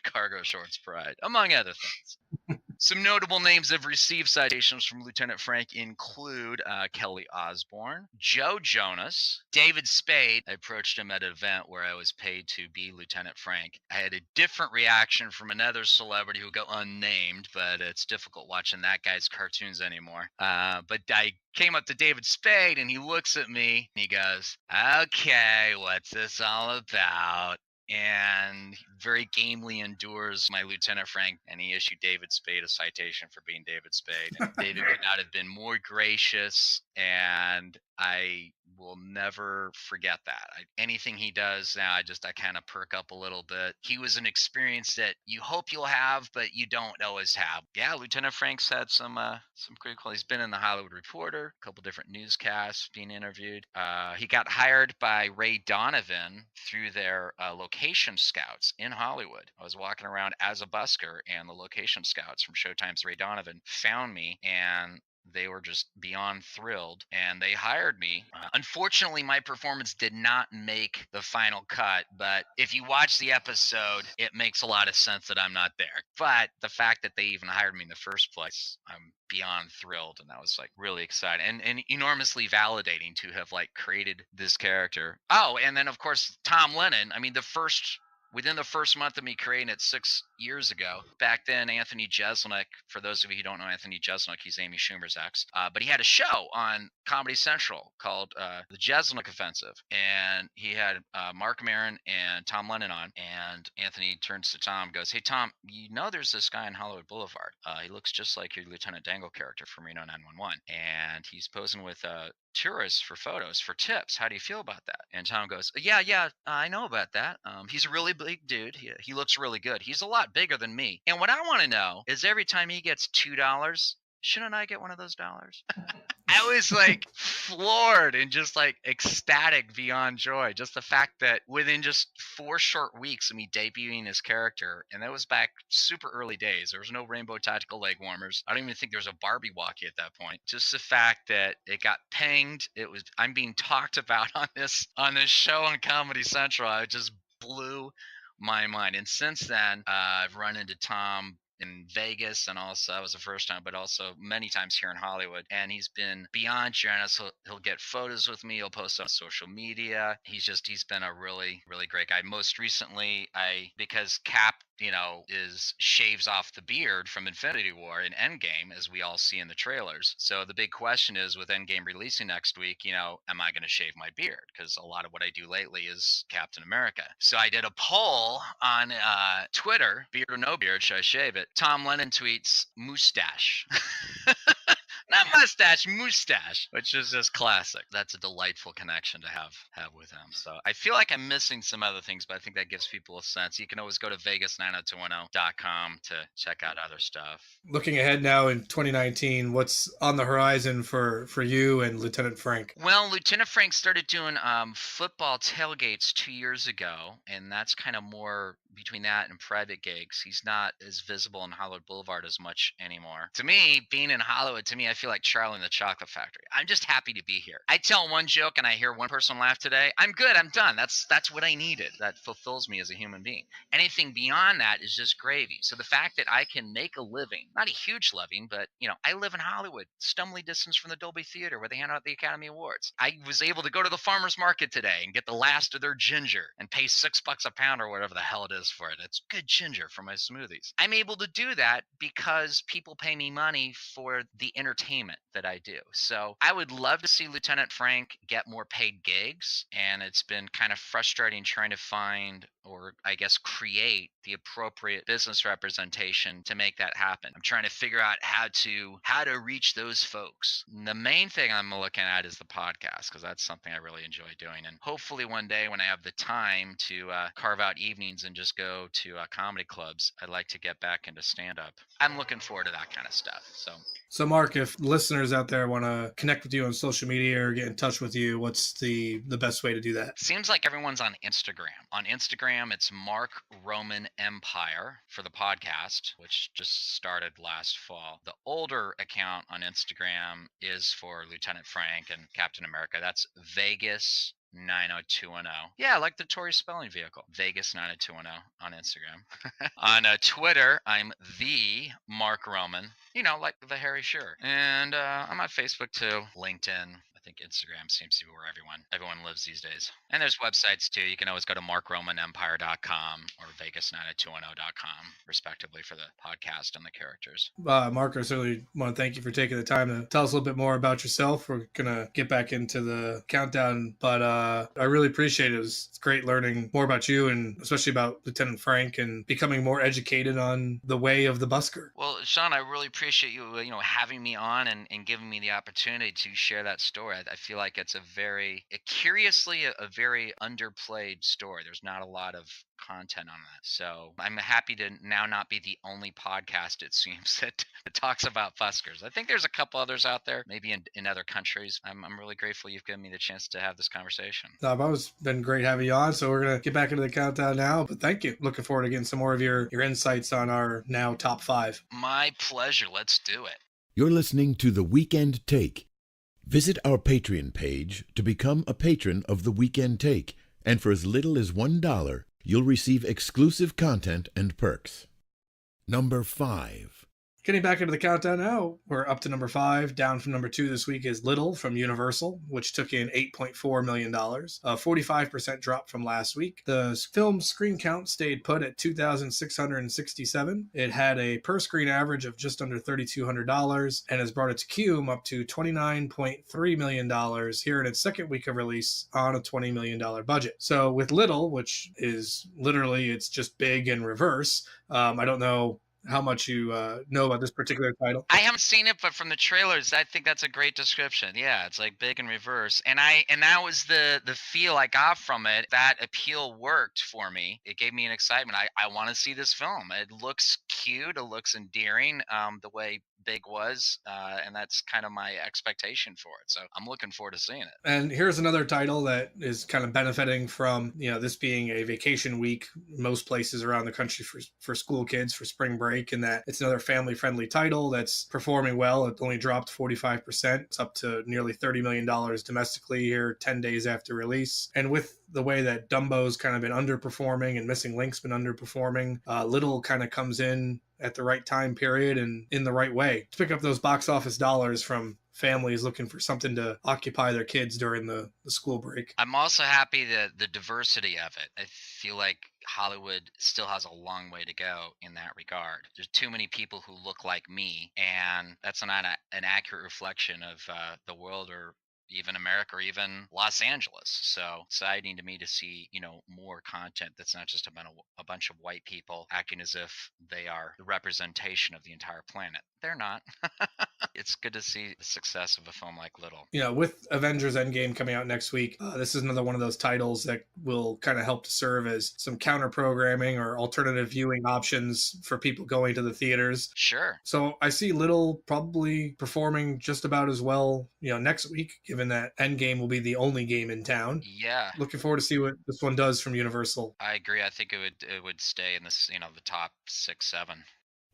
cargo shorts pride, among other things. Some notable names that have received citations from Lieutenant Frank include Kelly Osbourne, Joe Jonas, David Spade. I approached him at an event where I was paid to be Lieutenant Frank. I had a different reaction from another celebrity who got unnamed, but it's difficult watching that guy's cartoons anymore. But I came up to David Spade and he looks at me and he goes, okay, what's this all about? And very gamely endures my Lieutenant Frank, and he issued David Spade a citation for being David Spade. And David could not have been more gracious, and I will never forget that. Anything he does now, I kind of perk up a little bit. He was an experience that you hope you'll have, but you don't always have. Yeah, Lieutenant Frank's had some great qualities. He's been in the Hollywood Reporter, a couple different newscasts being interviewed. He got hired by Ray Donovan through their location scouts in Hollywood. I was walking around as a busker, and the location scouts from Showtime's Ray Donovan found me, and they were just beyond thrilled, and they hired me. Unfortunately, my performance did not make the final cut, but if you watch the episode, it makes a lot of sense that I'm not there. But the fact that they even hired me in the first place, I'm beyond thrilled, and that was really exciting and enormously validating to have created this character. Oh, and then of course Tom Lennon. I mean, within the first month of me creating it 6 years ago, back then, Anthony Jeselnik, for those of you who don't know Anthony Jeselnik, he's Amy Schumer's ex, but he had a show on Comedy Central called The Jeselnik Offensive, and he had Mark Maron and Tom Lennon on, and Anthony turns to Tom and goes, hey, Tom, there's this guy on Hollywood Boulevard. He looks just like your Lieutenant Dangle character from Reno 911, and he's posing with tourists for photos, for tips. How do you feel about that? And Tom goes, yeah, I know about that. He's a really big dude. He looks really good. He's a lot bigger than me. And what I want to know is every time he gets $2, shouldn't I get one of those dollars? I was floored and just ecstatic beyond joy. Just the fact that within just 4 short weeks of me debuting his character, and that was back super early days. There was no rainbow tactical leg warmers. I don't even think there was a Barbie walkie at that point. Just the fact that it got pinged. I'm being talked about on this show on Comedy Central. I just blew my mind. And since then, I've run into Tom in Vegas, and also that was the first time, but also many times here in Hollywood. And he's been beyond generous. He'll get photos with me. He'll post on social media. He's been a really, really great guy. Most recently, because Cap, is shaves off the beard from Infinity War in Endgame, as we all see in the trailers. So the big question is, with Endgame releasing next week, am I going to shave my beard? Because a lot of what I do lately is Captain America. So I did a poll on Twitter, beard or no beard, should I shave it? Tom Lennon tweets, mustache. Not mustache, mustache, which is just classic. That's a delightful connection to have with him. So I feel like I'm missing some other things, but I think that gives people a sense. You can always go to vegas90210.com to check out other stuff. Looking ahead now in 2019, what's on the horizon for you and Lieutenant Frank? Well, Lieutenant Frank started doing football tailgates 2 years ago, and that's kind of more between that and private gigs. He's not as visible on Hollywood Boulevard as much anymore. To me, being in Hollywood, I feel like Charlie in the Chocolate Factory. I'm just happy to be here. I tell one joke and I hear one person laugh today. I'm good. I'm done. That's what I needed. That fulfills me as a human being. Anything beyond that is just gravy. So the fact that I can make a living, not a huge living, but I live in Hollywood, stumbling distance from the Dolby Theater where they hand out the Academy Awards. I was able to go to the farmer's market today and get the last of their ginger and pay $6 a pound or whatever the hell it is for it. It's good ginger for my smoothies. I'm able to do that because people pay me money for the entertainment that I do. So I would love to see Lieutenant Frank get more paid gigs, and it's been kind of frustrating trying to find, or I guess create, the appropriate business representation to make that happen. I'm trying to figure out how to reach those folks. And the main thing I'm looking at is the podcast, because that's something I really enjoy doing. And hopefully one day when I have the time to carve out evenings and just go to comedy clubs, I'd like to get back into stand-up. I'm looking forward to that kind of stuff. So Mark, if listeners out there want to connect with you on social media or get in touch with you, what's the best way to do that? Seems like everyone's on Instagram. On Instagram, it's Mark Roman Empire for the podcast, which just started last fall. The older account on Instagram is for Lieutenant Frank and Captain America. That's Vegas 90210. Yeah, like the Tory spelling vehicle. Vegas 90210 on Instagram. On Twitter, I'm the Mark Roman, like the hairy shirt. And I'm on Facebook too, LinkedIn. I think Instagram seems to be where everyone lives these days. And there's websites too. You can always go to markromanempire.com or vegas90210.com, respectively, for the podcast and the characters. Mark, I certainly want to thank you for taking the time to tell us a little bit more about yourself. We're going to get back into the countdown, but I really appreciate it. It was great learning more about you, and especially about Lieutenant Frank, and becoming more educated on the way of the busker. Well, Sean, I really appreciate you, having me on and giving me the opportunity to share that story. I feel like it's a very very underplayed story. There's not a lot of content on that. So I'm happy to now not be the only podcast, it seems, that talks about buskers. I think there's a couple others out there, maybe in other countries. I'm really grateful you've given me the chance to have this conversation. It's been great having you on. So we're going to get back into the countdown now, but thank you. Looking forward to getting some more of your insights on our now top 5. My pleasure. Let's do it. You're listening to The Weekend Take. Visit our Patreon page to become a patron of The Weekend Take, and for as little as $1, you'll receive exclusive content and perks. Number 5. Getting back into the countdown now, we're up to number 5. Down from number 2 this week is Little from Universal, which took in $8.4 million, a 45% drop from last week. The film's screen count stayed put at 2,667. It had a per-screen average of just under $3,200 and has brought its cume up to $29.3 million here in its second week of release on a $20 million budget. So with Little, which is literally, it's just big in reverse, I don't know how much you know about this particular title. I haven't seen it, but from the trailers, I think that's a great description. Yeah, it's like big in reverse. And that was the feel I got from it. That appeal worked for me. It gave me an excitement. I want to see this film. It looks cute. It looks endearing. The way big was, and that's kind of my expectation for it. So I'm looking forward to seeing it. And here's another title that is kind of benefiting from, this being a vacation week, most places around the country for school kids for spring break, and that it's another family-friendly title that's performing well. It only dropped 45%. It's up to nearly $30 million domestically here 10 days after release. And with the way that Dumbo's kind of been underperforming and Missing Link's been underperforming, Little kind of comes in at the right time period and in the right way to pick up those box office dollars from families looking for something to occupy their kids during the school break. I'm also happy that the diversity of it. I feel like Hollywood still has a long way to go in that regard. There's too many people who look like me, and that's not an accurate reflection of the world or even America or even Los Angeles. So exciting to me to see, more content that's not just about a bunch of white people acting as if they are the representation of the entire planet. They're not. It's good to see the success of a film like Little. With Avengers Endgame coming out next week, this is another one of those titles that will kind of help to serve as some counter programming or alternative viewing options for people going to the theaters. Sure. So I see Little probably performing just about as well, next week, given that Endgame will be the only game in town. Yeah. Looking forward to see what this one does from Universal. I agree. I think it would stay in this, the top 6, 7.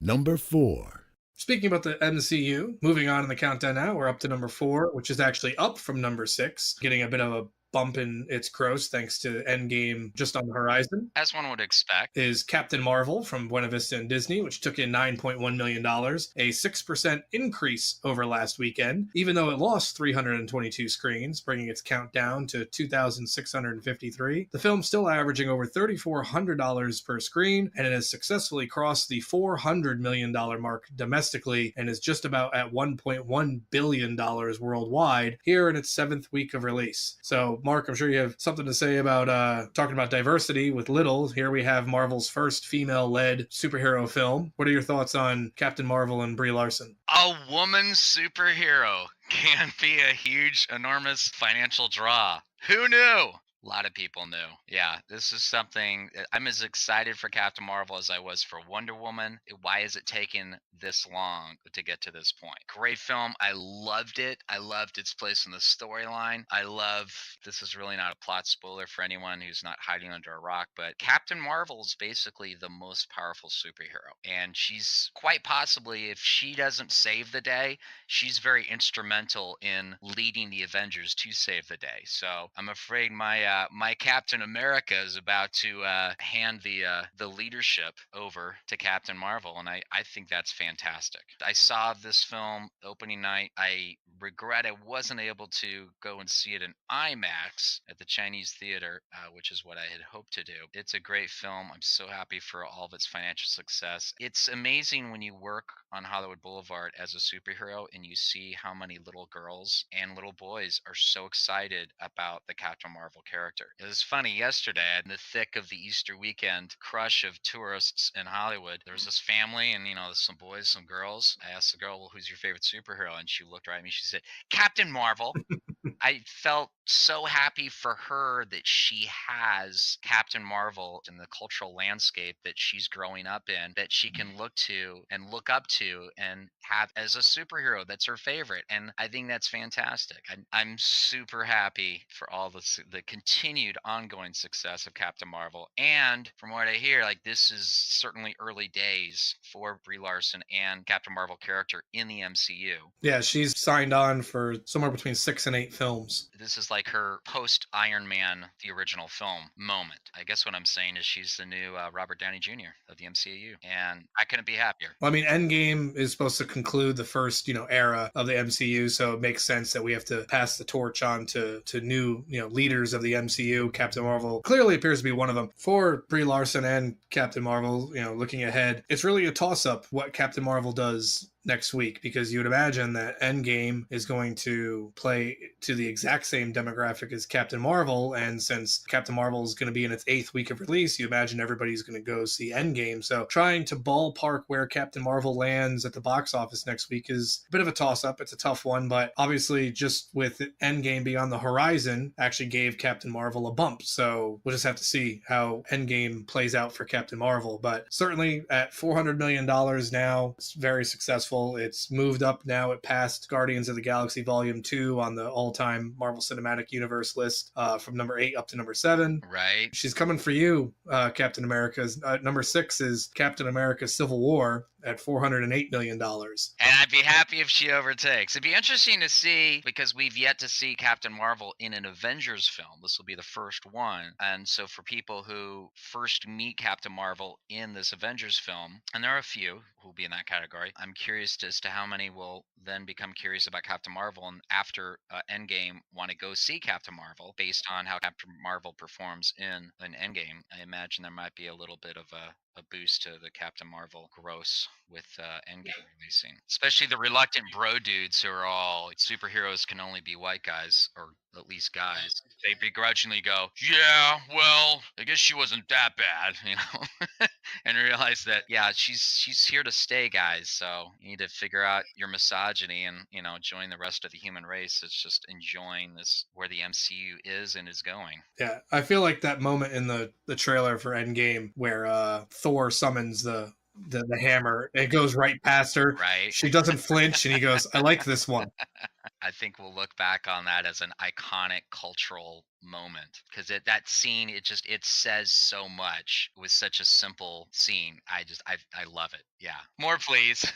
Number 4. Speaking about the MCU, moving on in the countdown now, we're up to number 4, which is actually up from number 6, getting a bit of a bump in its gross thanks to Endgame just on the horizon. As one would expect. Is Captain Marvel from Buena Vista and Disney, which took in $9.1 million, a 6% increase over last weekend, even though it lost 322 screens, bringing its count down to 2,653. The film's still averaging over $3,400 per screen, and it has successfully crossed the $400 million mark domestically and is just about at $1.1 billion worldwide here in its 7th week of release. So Mark, I'm sure you have something to say about talking about diversity with Little. Here we have Marvel's first female-led superhero film. What are your thoughts on Captain Marvel and Brie Larson? A woman superhero can be a huge, enormous financial draw. Who knew? A lot of people knew. Yeah, this is something. I'm as excited for Captain Marvel as I was for Wonder Woman. Why is it taking this long to get to this point? Great film. I loved it. I loved its place in the storyline. This is really not a plot spoiler for anyone who's not hiding under a rock, but Captain Marvel is basically the most powerful superhero. And she's quite possibly, if she doesn't save the day, she's very instrumental in leading the Avengers to save the day. So I'm afraid my Captain America is about to hand the leadership over to Captain Marvel, and I think that's fantastic. I saw this film opening night. I regret I wasn't able to go and see it in IMAX at the Chinese theater, which is what I had hoped to do. It's a great film. I'm so happy for all of its financial success. It's amazing when you work on Hollywood Boulevard as a superhero and you see how many little girls and little boys are so excited about the Captain Marvel character. It was funny, yesterday, in the thick of the Easter weekend crush of tourists in Hollywood, there was this family and, some boys, some girls. I asked the girl, well, who's your favorite superhero? And she looked right at me. She said, Captain Marvel. I felt so happy for her that she has Captain Marvel in the cultural landscape that she's growing up in, that she can look to and look up to and have as a superhero. That's her favorite. And I think that's fantastic. I'm super happy for all the continued ongoing success of Captain Marvel. And from what I hear, this is certainly early days for Brie Larson and Captain Marvel character in the MCU. Yeah, she's signed on for somewhere between 6 and 8 films. This is like her post Iron Man, the original film moment. I guess what I'm saying is she's the new Robert Downey Jr. of the MCU, and I couldn't be happier. Well, Endgame is supposed to conclude the first, era of the MCU, so it makes sense that we have to pass the torch on to new, leaders of the MCU. Captain Marvel clearly appears to be one of them. For Brie Larson and Captain Marvel, looking ahead, it's really a toss-up what Captain Marvel does next week, because you would imagine that Endgame is going to play to the exact same demographic as Captain Marvel, and since Captain Marvel is going to be in its 8th week of release, you imagine everybody's going to go see Endgame. So trying to ballpark where Captain Marvel lands at the box office next week is a bit of a toss-up. It's a tough one, but obviously just with Endgame being on the horizon actually gave Captain Marvel a bump. So we'll just have to see how Endgame plays out for Captain Marvel, but certainly at $400 million now, it's very successful. successful. It's moved up now. It passed Guardians of the Galaxy Volume 2 on the all-time Marvel Cinematic Universe list from number 8 up to number 7. Right. She's coming for you, Captain America's. Number 6 is Captain America Civil War at $408 million. And I'd be happy if she overtakes. It'd be interesting to see, because we've yet to see Captain Marvel in an Avengers film. This will be the first one. And so for people who first meet Captain Marvel in this Avengers film, and there are a few who will be in that category, I'm curious as to how many will then become curious about Captain Marvel and after Endgame want to go see Captain Marvel based on how Captain Marvel performs in an Endgame. I imagine there might be a little bit of a boost to the Captain Marvel gross with Endgame releasing. Especially the reluctant bro dudes who are all superheroes can only be white guys, or at least guys. They begrudgingly go, yeah, well, I guess she wasn't that bad, you know, and realize that, yeah, she's here to stay, guys. So you need to figure out your misogyny and, you know, join the rest of the human race. It's just enjoying this, where the MCU is and is going. Yeah, I feel like that moment in the trailer for Endgame where Thor summons the hammer, it goes right past her. Right. She doesn't flinch, and he goes, I like this one. I think we'll look back on that as an iconic cultural moment, because that scene, it says so much with such a simple scene. I love it. Yeah. More, please.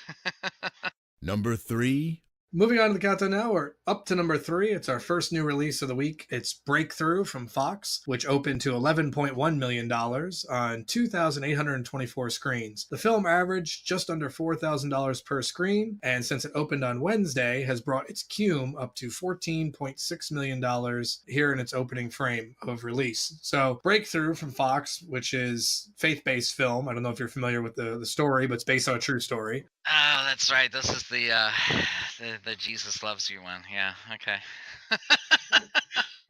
Number 3. Moving on to the countdown now, we're up to number 3. It's our first new release of the week. It's Breakthrough from Fox, which opened to $11.1 million on 2,824 screens. The film averaged just under $4,000 per screen, and since it opened on Wednesday, has brought its cume up to $14.6 million here in its opening frame of release. So Breakthrough from Fox, which is faith-based film. I don't know if you're familiar with the story, but it's based on a true story. Oh, that's right. This is the Jesus loves you one. Yeah. Okay.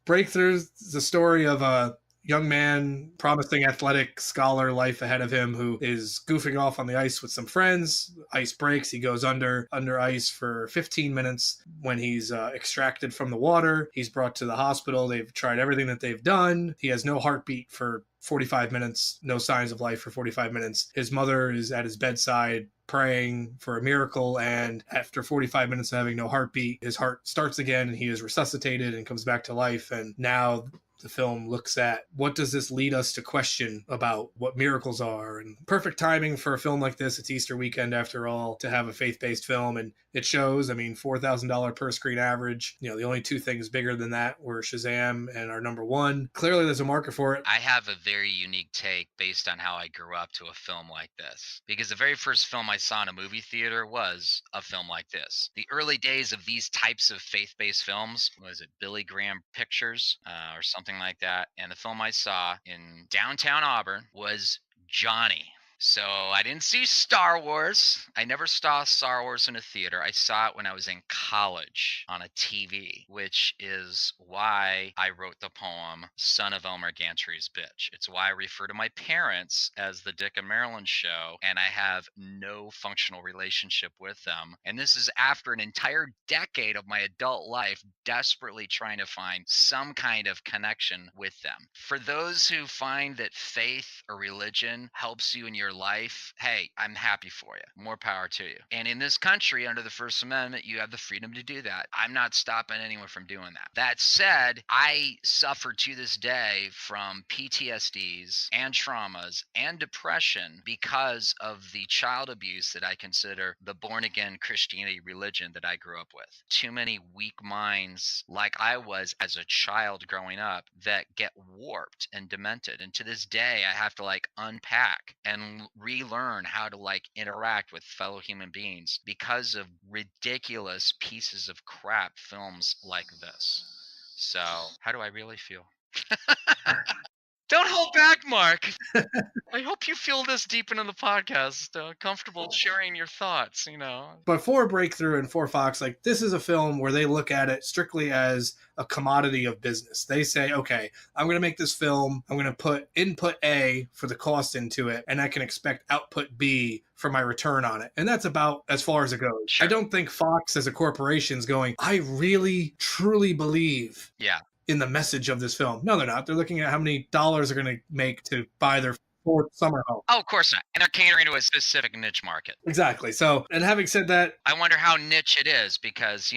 Breakthrough is the story of a young man, promising athletic scholar life ahead of him, who is goofing off on the ice with some friends. Ice breaks. He goes under ice for 15 minutes. When he's extracted from the water, he's brought to the hospital. They've tried everything that they've done. He has no heartbeat for 45 minutes, no signs of life for 45 minutes. His mother is at his bedside praying for a miracle, and after 45 minutes of having no heartbeat, his heart starts again and he is resuscitated and comes back to life. And now the film looks at, what does this lead us to question about what miracles are? And perfect timing for a film like this. It's Easter weekend after all, to have a faith-based film, and it shows. I mean, $4,000 per screen average. You know, the only two things bigger than that were Shazam and our number 1. Clearly there's a market for it. I have a very unique take based on how I grew up to a film like this, because the very first film I saw in a movie theater was a film like this. The early days of these types of faith-based films, was it Billy Graham Pictures or something like that? And the film I saw in downtown Auburn was Johnny. So I didn't see Star Wars. I never saw Star Wars in a theater. I saw it when I was in college on a TV, which is why I wrote the poem Son of Elmer Gantry's Bitch. It's why I refer to my parents as the Dick and Marilyn Show, and I have no functional relationship with them. And this is after an entire decade of my adult life desperately trying to find some kind of connection with them. For those who find that faith or religion helps you in your life, hey, I'm happy for you. More power to you. And in this country, under the First Amendment, you have the freedom to do that. I'm not stopping anyone from doing that. That said, I suffer to this day from PTSDs and traumas and depression because of the child abuse that I consider the born-again Christianity religion that I grew up with. Too many weak minds, like I was as a child growing up, that get warped and demented. And to this day, I have to unpack and relearn how to interact with fellow human beings because of ridiculous pieces of crap films like this. So how do I really feel? Don't hold back, Mark. I hope you feel this deep into the podcast, comfortable sharing your thoughts, But for Breakthrough and for Fox, this is a film where they look at it strictly as a commodity of business. They say, okay, I'm going to make this film. I'm going to put input A for the cost into it, and I can expect output B for my return on it. And that's about as far as it goes. Sure. I don't think Fox as a corporation is going, I really, truly believe in the message of this film. No, they're not. They're looking at how many dollars they're going to make to buy their for summer home. Oh, of course not. And they're catering to a specific niche market. Exactly. So, and having said that, I wonder how niche it is because,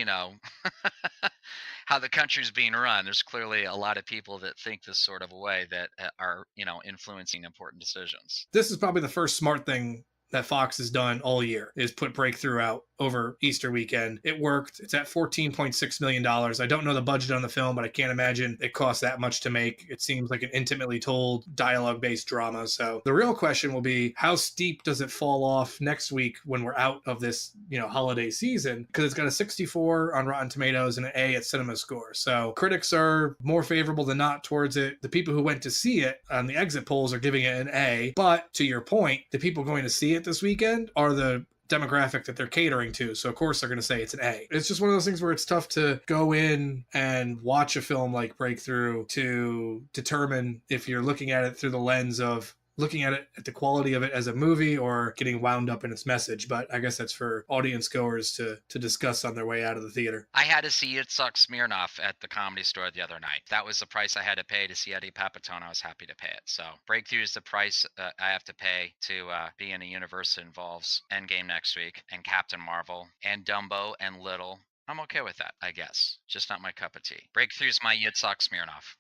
how the country's being run. There's clearly a lot of people that think this sort of a way that are, influencing important decisions. this is probably the first smart thing that Fox has done all year is put Breakthrough out over Easter weekend. It worked. It's at $14.6 million. I don't know the budget on the film, but I can't imagine it costs that much to make. It seems like an intimately told dialogue-based drama. So the real question will be, how steep does it fall off next week when we're out of this, holiday season? Because it's got a 64 on Rotten Tomatoes and an A at CinemaScore. So critics are more favorable than not towards it. The people who went to see it on the exit polls are giving it an A. But to your point, the people going to see it this weekend are the demographic that they're catering to, so of course they're going to say it's an A. It's just one of those things where it's tough to go in and watch a film like Breakthrough to determine if you're looking at it through the lens of looking at it at the quality of it as a movie or getting wound up in its message. But I guess that's for audience goers to discuss on their way out of the theater. I had to see It Sucks Smirnoff at the Comedy Store the other night. That was the price I had to pay to see Eddie Pepitone. I was happy to pay it. So Breakthrough is the price I have to pay to be in a universe that involves Endgame next week and Captain Marvel and Dumbo and Little. I'm okay with that, I guess. Just not my cup of tea. Breakthrough's my It Sucks Smirnoff.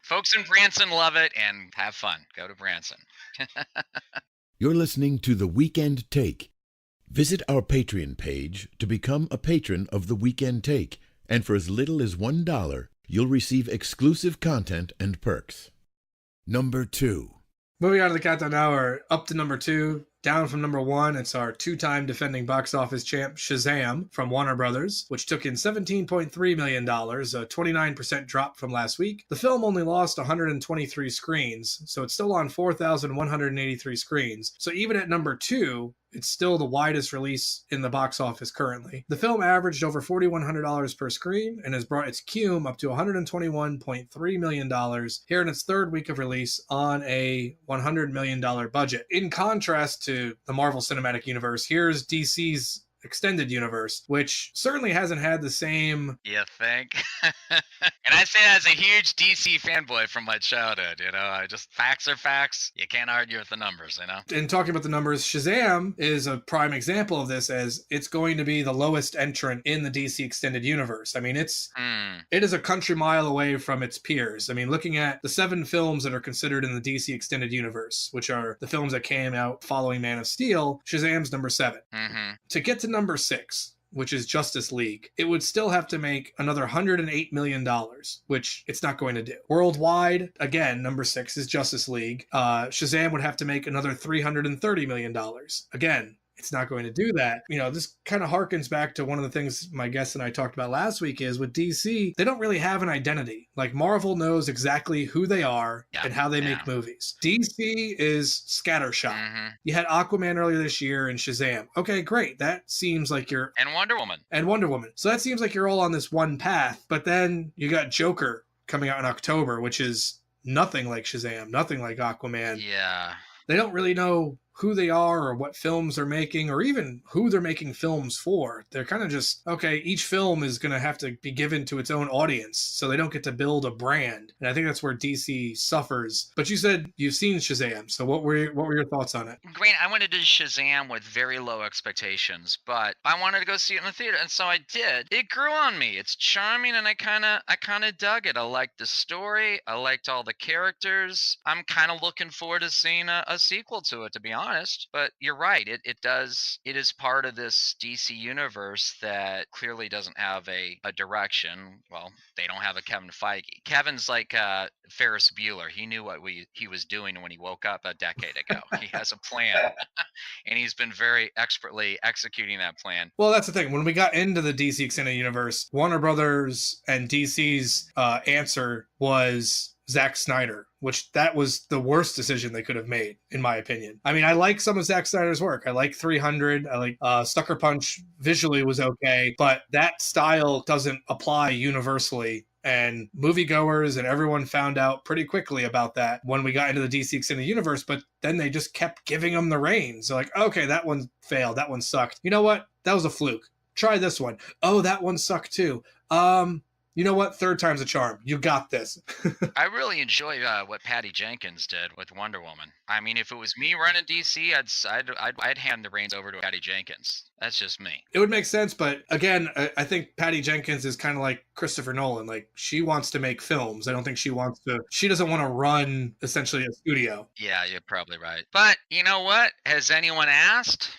Folks in Branson love it and have fun. Go to Branson. You're listening to The Weekend Take. Visit our Patreon page to become a patron of The Weekend Take, and for as little as $1, you'll receive exclusive content and perks. Number 2. Moving on to the countdown now, we're up to number 2. Down from number 1, it's our two-time defending box office champ Shazam from Warner Brothers, which took in $17.3 million, a 29% drop from last week. The film only lost 123 screens, so it's still on 4,183 screens. So even at number 2, it's still the widest release in the box office currently. The film averaged over $4,100 per screen and has brought its cume up to $121.3 million here in its third week of release on a $100 million budget. In contrast to the Marvel Cinematic Universe, here's DC's extended universe, which certainly hasn't had the same... You think? And I say that as a huge DC fanboy from my childhood, facts are facts. You can't argue with the numbers, And talking about the numbers, Shazam is a prime example of this, as it's going to be the lowest entrant in the DC extended universe. I mean, it is a country mile away from its peers. I mean, looking at the 7 films that are considered in the DC extended universe, which are the films that came out following Man of Steel, Shazam's number 7. Mm-hmm. To get to number 6, which is Justice League, it would still have to make another $108 million, which it's not going to do. Worldwide, again, number 6 is Justice League. Shazam would have to make another $330 million. Again, it's not going to do that. This kind of harkens back to one of the things my guest and I talked about last week is with DC, they don't really have an identity. Like Marvel knows exactly who they are and how they make movies. DC is scattershot. Mm-hmm. You had Aquaman earlier this year and Shazam. Okay, great. That seems like you're... And Wonder Woman. So that seems like you're all on this one path. But then you got Joker coming out in October, which is nothing like Shazam, nothing like Aquaman. Yeah. They don't really know who they are or what films they're making or even who they're making films for. They're kind of just, okay, each film is going to have to be given to its own audience, so they don't get to build a brand. And I think that's where DC suffers. But you said you've seen Shazam, so what were your thoughts on it? Great. I went to Shazam with very low expectations, but I wanted to go see it in the theater, and so I did. It grew on me. It's charming, and I kind of dug it. I liked the story. I liked all the characters. I'm kind of looking forward to seeing a sequel to it, to be honest. But you're right. It is part of this DC universe that clearly doesn't have a direction. Well, they don't have a Kevin Feige. Kevin's like Ferris Bueller. He knew what he was doing when he woke up a decade ago. He has a plan, and he's been very expertly executing that plan. Well, that's the thing. When we got into the DC Extended Universe, Warner Brothers and DC's answer was Zack Snyder, which that was the worst decision they could have made, in my opinion. I mean, I like some of Zack Snyder's work. I like 300. I like Sucker Punch visually was okay, but that style doesn't apply universally. And moviegoers and everyone found out pretty quickly about that when we got into the DC Extended Universe, but then they just kept giving them the reins. They're like, okay, that one failed. That one sucked. You know what? That was a fluke. Try this one. Oh, that one sucked too. You know what? Third time's a charm. You got this. I really enjoy what Patty Jenkins did with Wonder Woman. I mean, if it was me running DC, I'd hand the reins over to Patty Jenkins. That's just me. It would make sense, but again, I think Patty Jenkins is kind of like Christopher Nolan. Like, she wants to make films. I don't think she doesn't want to run essentially a studio. Yeah, you're probably right. But you know what? Has anyone asked?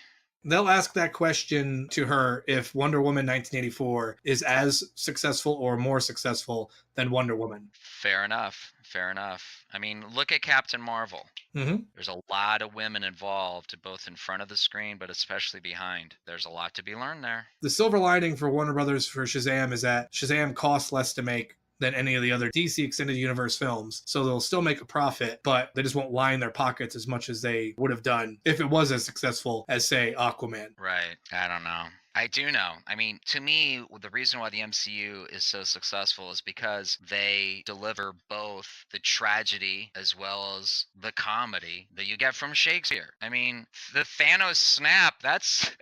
They'll ask that question to her if Wonder Woman 1984 is as successful or more successful than Wonder Woman. Fair enough. Fair enough. I mean, look at Captain Marvel. Mm-hmm. There's a lot of women involved, both in front of the screen, but especially behind. There's a lot to be learned there. The silver lining for Warner Brothers for Shazam is that Shazam costs less to make than any of the other DC Extended Universe films. So they'll still make a profit, but they just won't line their pockets as much as they would have done if it was as successful as, say, Aquaman. Right. I don't know. I do know. I mean, to me, the reason why the MCU is so successful is because they deliver both the tragedy as well as the comedy that you get from Shakespeare. I mean, the Thanos snap,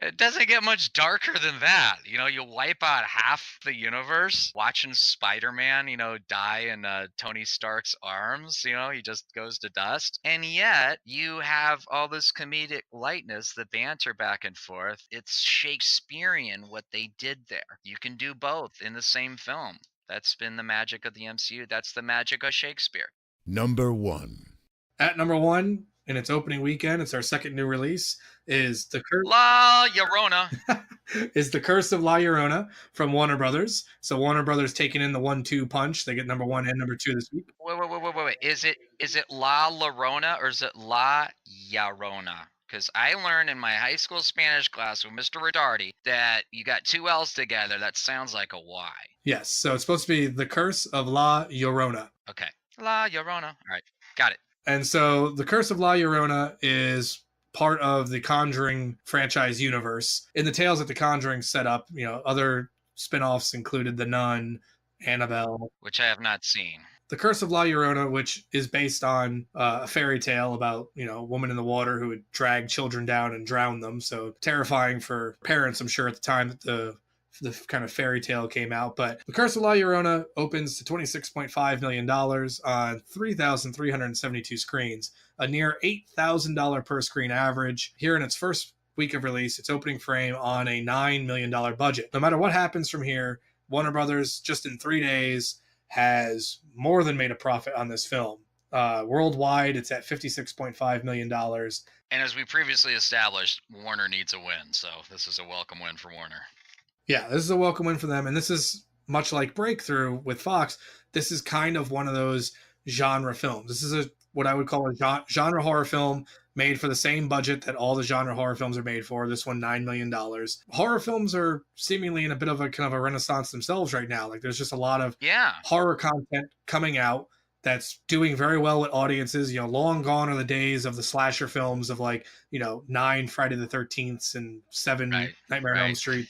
it doesn't get much darker than that. You know, you wipe out half the universe watching Spider-Man, die in Tony Stark's arms, he just goes to dust. And yet you have all this comedic lightness, the banter back and forth. It's Shakespearean what they did there. You can do both in the same film. That's been the magic of the MCU. That's the magic of Shakespeare. Number 1. At number 1, in its opening weekend, it's our second new release, is the La Llorona. is the Curse of La Llorona from Warner Brothers. So Warner Brothers taking in the 1-2 punch. They get number 1 and number 2 this week. Wait. Is it La Llorona or is it La Llorona? Because I learned in my high school Spanish class with Mr. Redardi that you got 2 L's together. That sounds like a Y. Yes, so it's supposed to be the Curse of La Llorona. Okay. La Llorona. All right. Got it. And so the Curse of La Llorona is part of the Conjuring franchise universe. In the tales that the Conjuring set up, other spin-offs included The Nun, Annabelle. Which I have not seen. The Curse of La Llorona, which is based on a fairy tale about, a woman in the water who would drag children down and drown them. So terrifying for parents, I'm sure, at the time that the kind of fairy tale came out. But The Curse of La Llorona opens to $26.5 million on 3,372 screens, a near $8,000 per screen average. Here in its first week of release, its opening frame on a $9 million budget. No matter what happens from here, Warner Brothers, just in 3 days, has more than made a profit on this film. Worldwide, it's at $56.5 million. And as we previously established, Warner needs a win. So this is a welcome win for Warner. Yeah, this is a welcome win for them. And this is much like Breakthrough with Fox. This is kind of one of those genre films. This is what I would call a genre horror film made for the same budget that all the genre horror films are made for. This one, $9 million. Horror films are seemingly in a bit of a kind of a renaissance themselves right now. Like, there's just a lot of horror content coming out that's doing very well with audiences. Long gone are the days of the slasher films of 9 Friday the 13th and 7 Nightmare on Elm Street.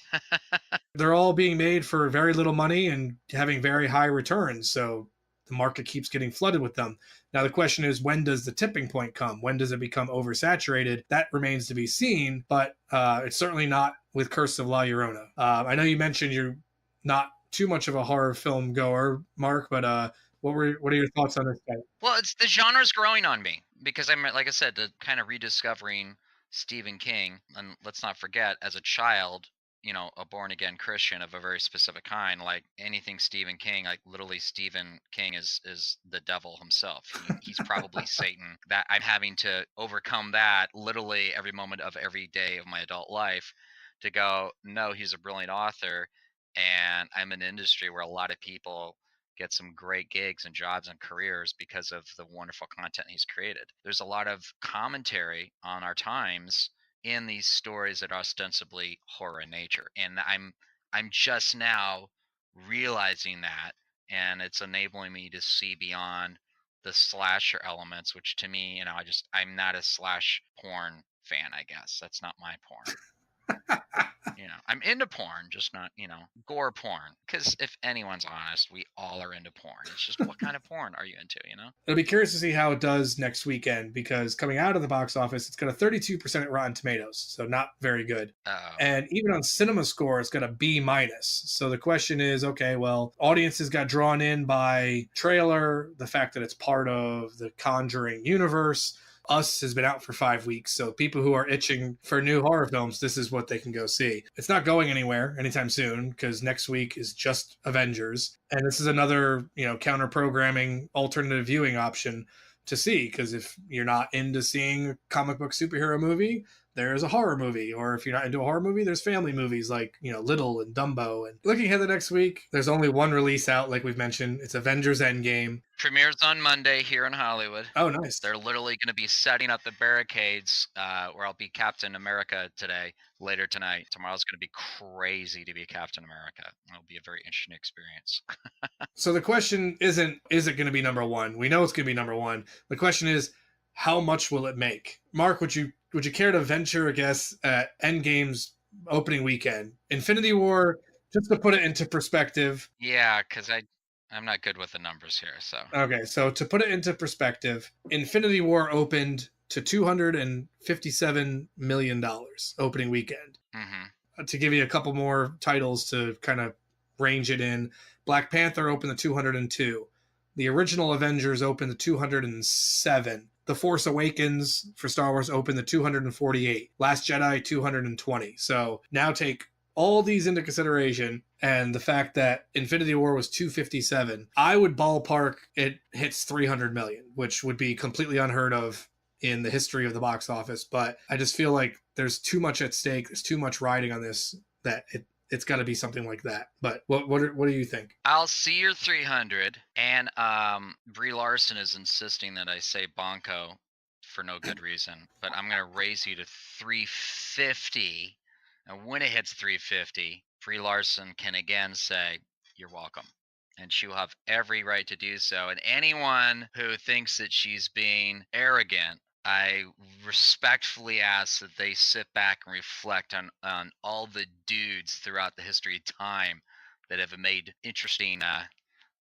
They're all being made for very little money and having very high returns. So the market keeps getting flooded with them. Now, the question is, when does the tipping point come? When does it become oversaturated? That remains to be seen, but it's certainly not with Curse of La Llorona. I know you mentioned you're not too much of a horror film goer, Mark, but what are your thoughts on this guy? Well, the genre's growing on me because I'm, like I said, kind of rediscovering Stephen King. And let's not forget, as a child, a born-again Christian of a very specific kind, like anything Stephen King, like literally Stephen King is the devil himself. He's probably Satan. That I'm having to overcome that literally every moment of every day of my adult life to go, no, he's a brilliant author. And I'm in an industry where a lot of people get some great gigs and jobs and careers because of the wonderful content he's created. There's a lot of commentary on our times in these stories that are ostensibly horror in nature, and I'm just now realizing that, and it's enabling me to see beyond the slasher elements, which to me, I'm not a slash porn fan. I guess that's not my porn. I'm into porn, just not, gore porn. Because if anyone's honest, we all are into porn. It's just what kind of porn are you into? I'll be curious to see how it does next weekend, because coming out of the box office, it's got a 32% at Rotten Tomatoes, so not very good. Oh. And even on Cinema Score, it's got a B minus. So the question is, okay, well, audiences got drawn in by trailer, the fact that it's part of the Conjuring universe. Us has been out for 5 weeks, so people who are itching for new horror films, this is what they can go see. It's not going anywhere anytime soon, because next week is just Avengers, and this is another, counter programming alternative viewing option to see, because if you're not into seeing a comic book superhero movie, there's a horror movie, or if you're not into a horror movie, there's family movies like Little and Dumbo. And looking ahead to next week, there's only one release out, like we've mentioned. It's Avengers Endgame. Premieres on Monday here in Hollywood. Oh, nice. They're literally going to be setting up the barricades where I'll be Captain America later tonight. Tomorrow's going to be crazy to be Captain America. It'll be a very interesting experience. So the question isn't, is it going to be number one? We know it's going to be number one. The question is, how much will it make? Mark, would you care to venture a guess at Endgame's opening weekend? Infinity War, just to put it into perspective. Yeah, because I'm not good with the numbers here. So okay, so to put it into perspective, Infinity War opened to $257 million opening weekend. Mm-hmm. To give you a couple more titles to kind of range it in, Black Panther opened to 202. The original Avengers opened to 207. The Force Awakens for Star Wars opened to 248. Last Jedi, 220. So now take all these into consideration, and the fact that Infinity War was 257, I would ballpark it hits 300 million, which would be completely unheard of in the history of the box office. But I just feel like there's too much at stake. There's too much riding on this, that it's got to be something like that. But what do you think? I'll see your 300, and Brie Larson is insisting that I say Bonko for no good reason, but I'm going to raise you to 350. And when it hits 350, Brie Larson can again say, "You're welcome." And she'll have every right to do so. And anyone who thinks that she's being arrogant, I respectfully ask that they sit back and reflect on all the dudes throughout the history of time that have made interesting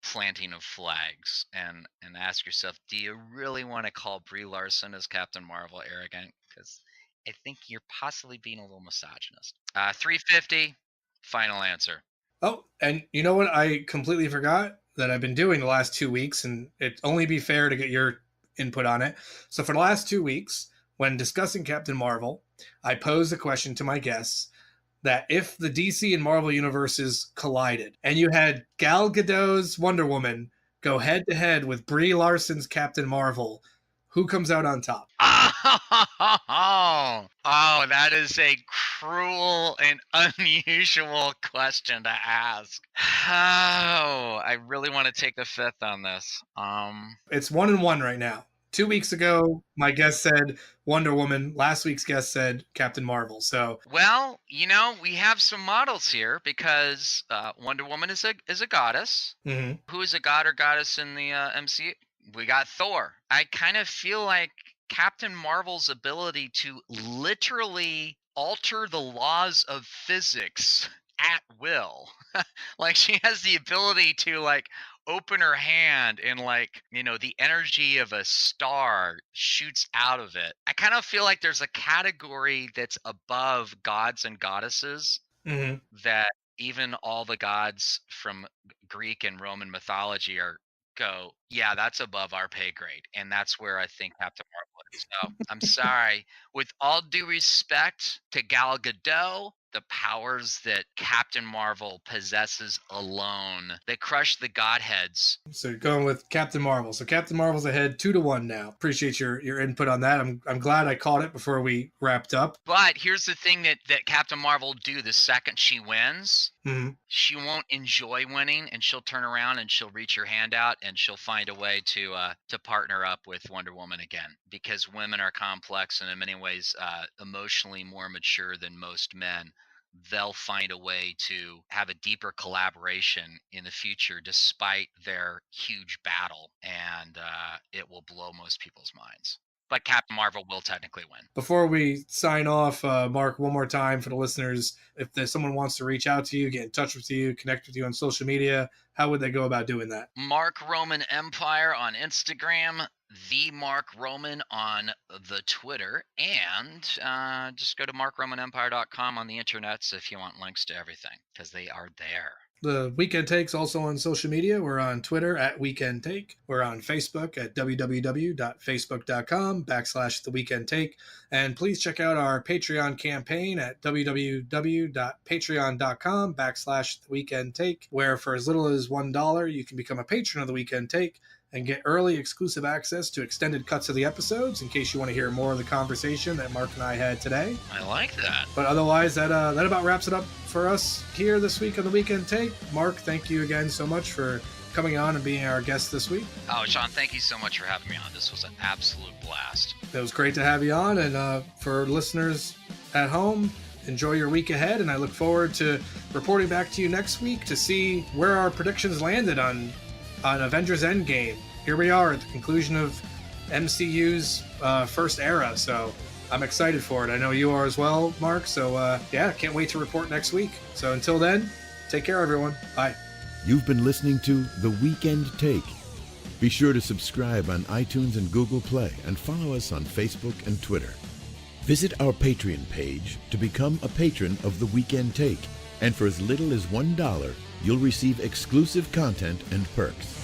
planting of flags, and ask yourself, do you really want to call Brie Larson as Captain Marvel arrogant? Because I think you're possibly being a little misogynist. 350, final answer. Oh, and you know what? I completely forgot that I've been doing the last 2 weeks, and it'd only be fair to get your input on it. So for the last 2 weeks, when discussing Captain Marvel, I posed a question to my guests that if the DC and Marvel universes collided, and you had Gal Gadot's Wonder Woman go head to head with Brie Larson's Captain Marvel, who comes out on top? Oh, that is a cruel and unusual question to ask. Oh, I really want to take the fifth on this. It's 1-1 right now. 2 weeks ago, my guest said Wonder Woman. Last week's guest said Captain Marvel. So, well, we have some models here, because Wonder Woman is a goddess. Mm-hmm. Who is a god or goddess in the MCU? We got Thor. I kind of feel like Captain Marvel's ability to literally alter the laws of physics at will. Like, she has the ability to open her hand, and the energy of a star shoots out of it. I kind of feel like there's a category that's above gods and goddesses, Mm-hmm. that even all the gods from Greek and Roman mythology go, yeah, that's above our pay grade. And that's where I think Captain Marvel is. So I'm sorry. With all due respect to Gal Gadot, the powers that Captain Marvel possesses alone, they crush the godheads. So you're going with Captain Marvel. So Captain Marvel's ahead 2-1 now. Appreciate your input on that. I'm glad I caught it before we wrapped up. But here's the thing that Captain Marvel will do the second she wins. Mm-hmm. She won't enjoy winning, and she'll turn around and she'll reach her hand out, and she'll find a way to partner up with Wonder Woman again, because women are complex and in many ways emotionally more mature than most men. They'll find a way to have a deeper collaboration in the future despite their huge battle, and it will blow most people's minds. but Captain Marvel will technically win. Before we sign off, Mark, one more time for the listeners, if there's someone wants to reach out to you, get in touch with you, connect with you on social media, how would they go about doing that? Mark Roman Empire on Instagram, the Mark Roman on the Twitter, and just go to markromanempire.com on the internets if you want links to everything, because they are there. The Weekend Take's also on social media. We're on Twitter at Weekend Take. We're on Facebook at www.facebook.com/The Weekend Take. And please check out our Patreon campaign at www.patreon.com/The Weekend Take, where for as little as $1, you can become a patron of The Weekend Take and get early exclusive access to extended cuts of the episodes in case you want to hear more of the conversation that Mark and I had today. I like that. But otherwise, that about wraps it up for us here this week on The Weekend Take. Mark, thank you again so much for coming on and being our guest this week. Oh, Sean, thank you so much for having me on. This was an absolute blast. It was great to have you on. And for listeners at home, enjoy your week ahead. And I look forward to reporting back to you next week to see where our predictions landed on Avengers Endgame. Here we are at the conclusion of MCU's first era, so I'm excited for it. I know you are as well, Mark, so can't wait to report next week. So until then, take care, everyone. Bye. You've been listening to The Weekend Take. Be sure to subscribe on iTunes and Google Play and follow us on Facebook and Twitter. Visit our Patreon page to become a patron of The Weekend Take, and for as little as $1, you'll receive exclusive content and perks.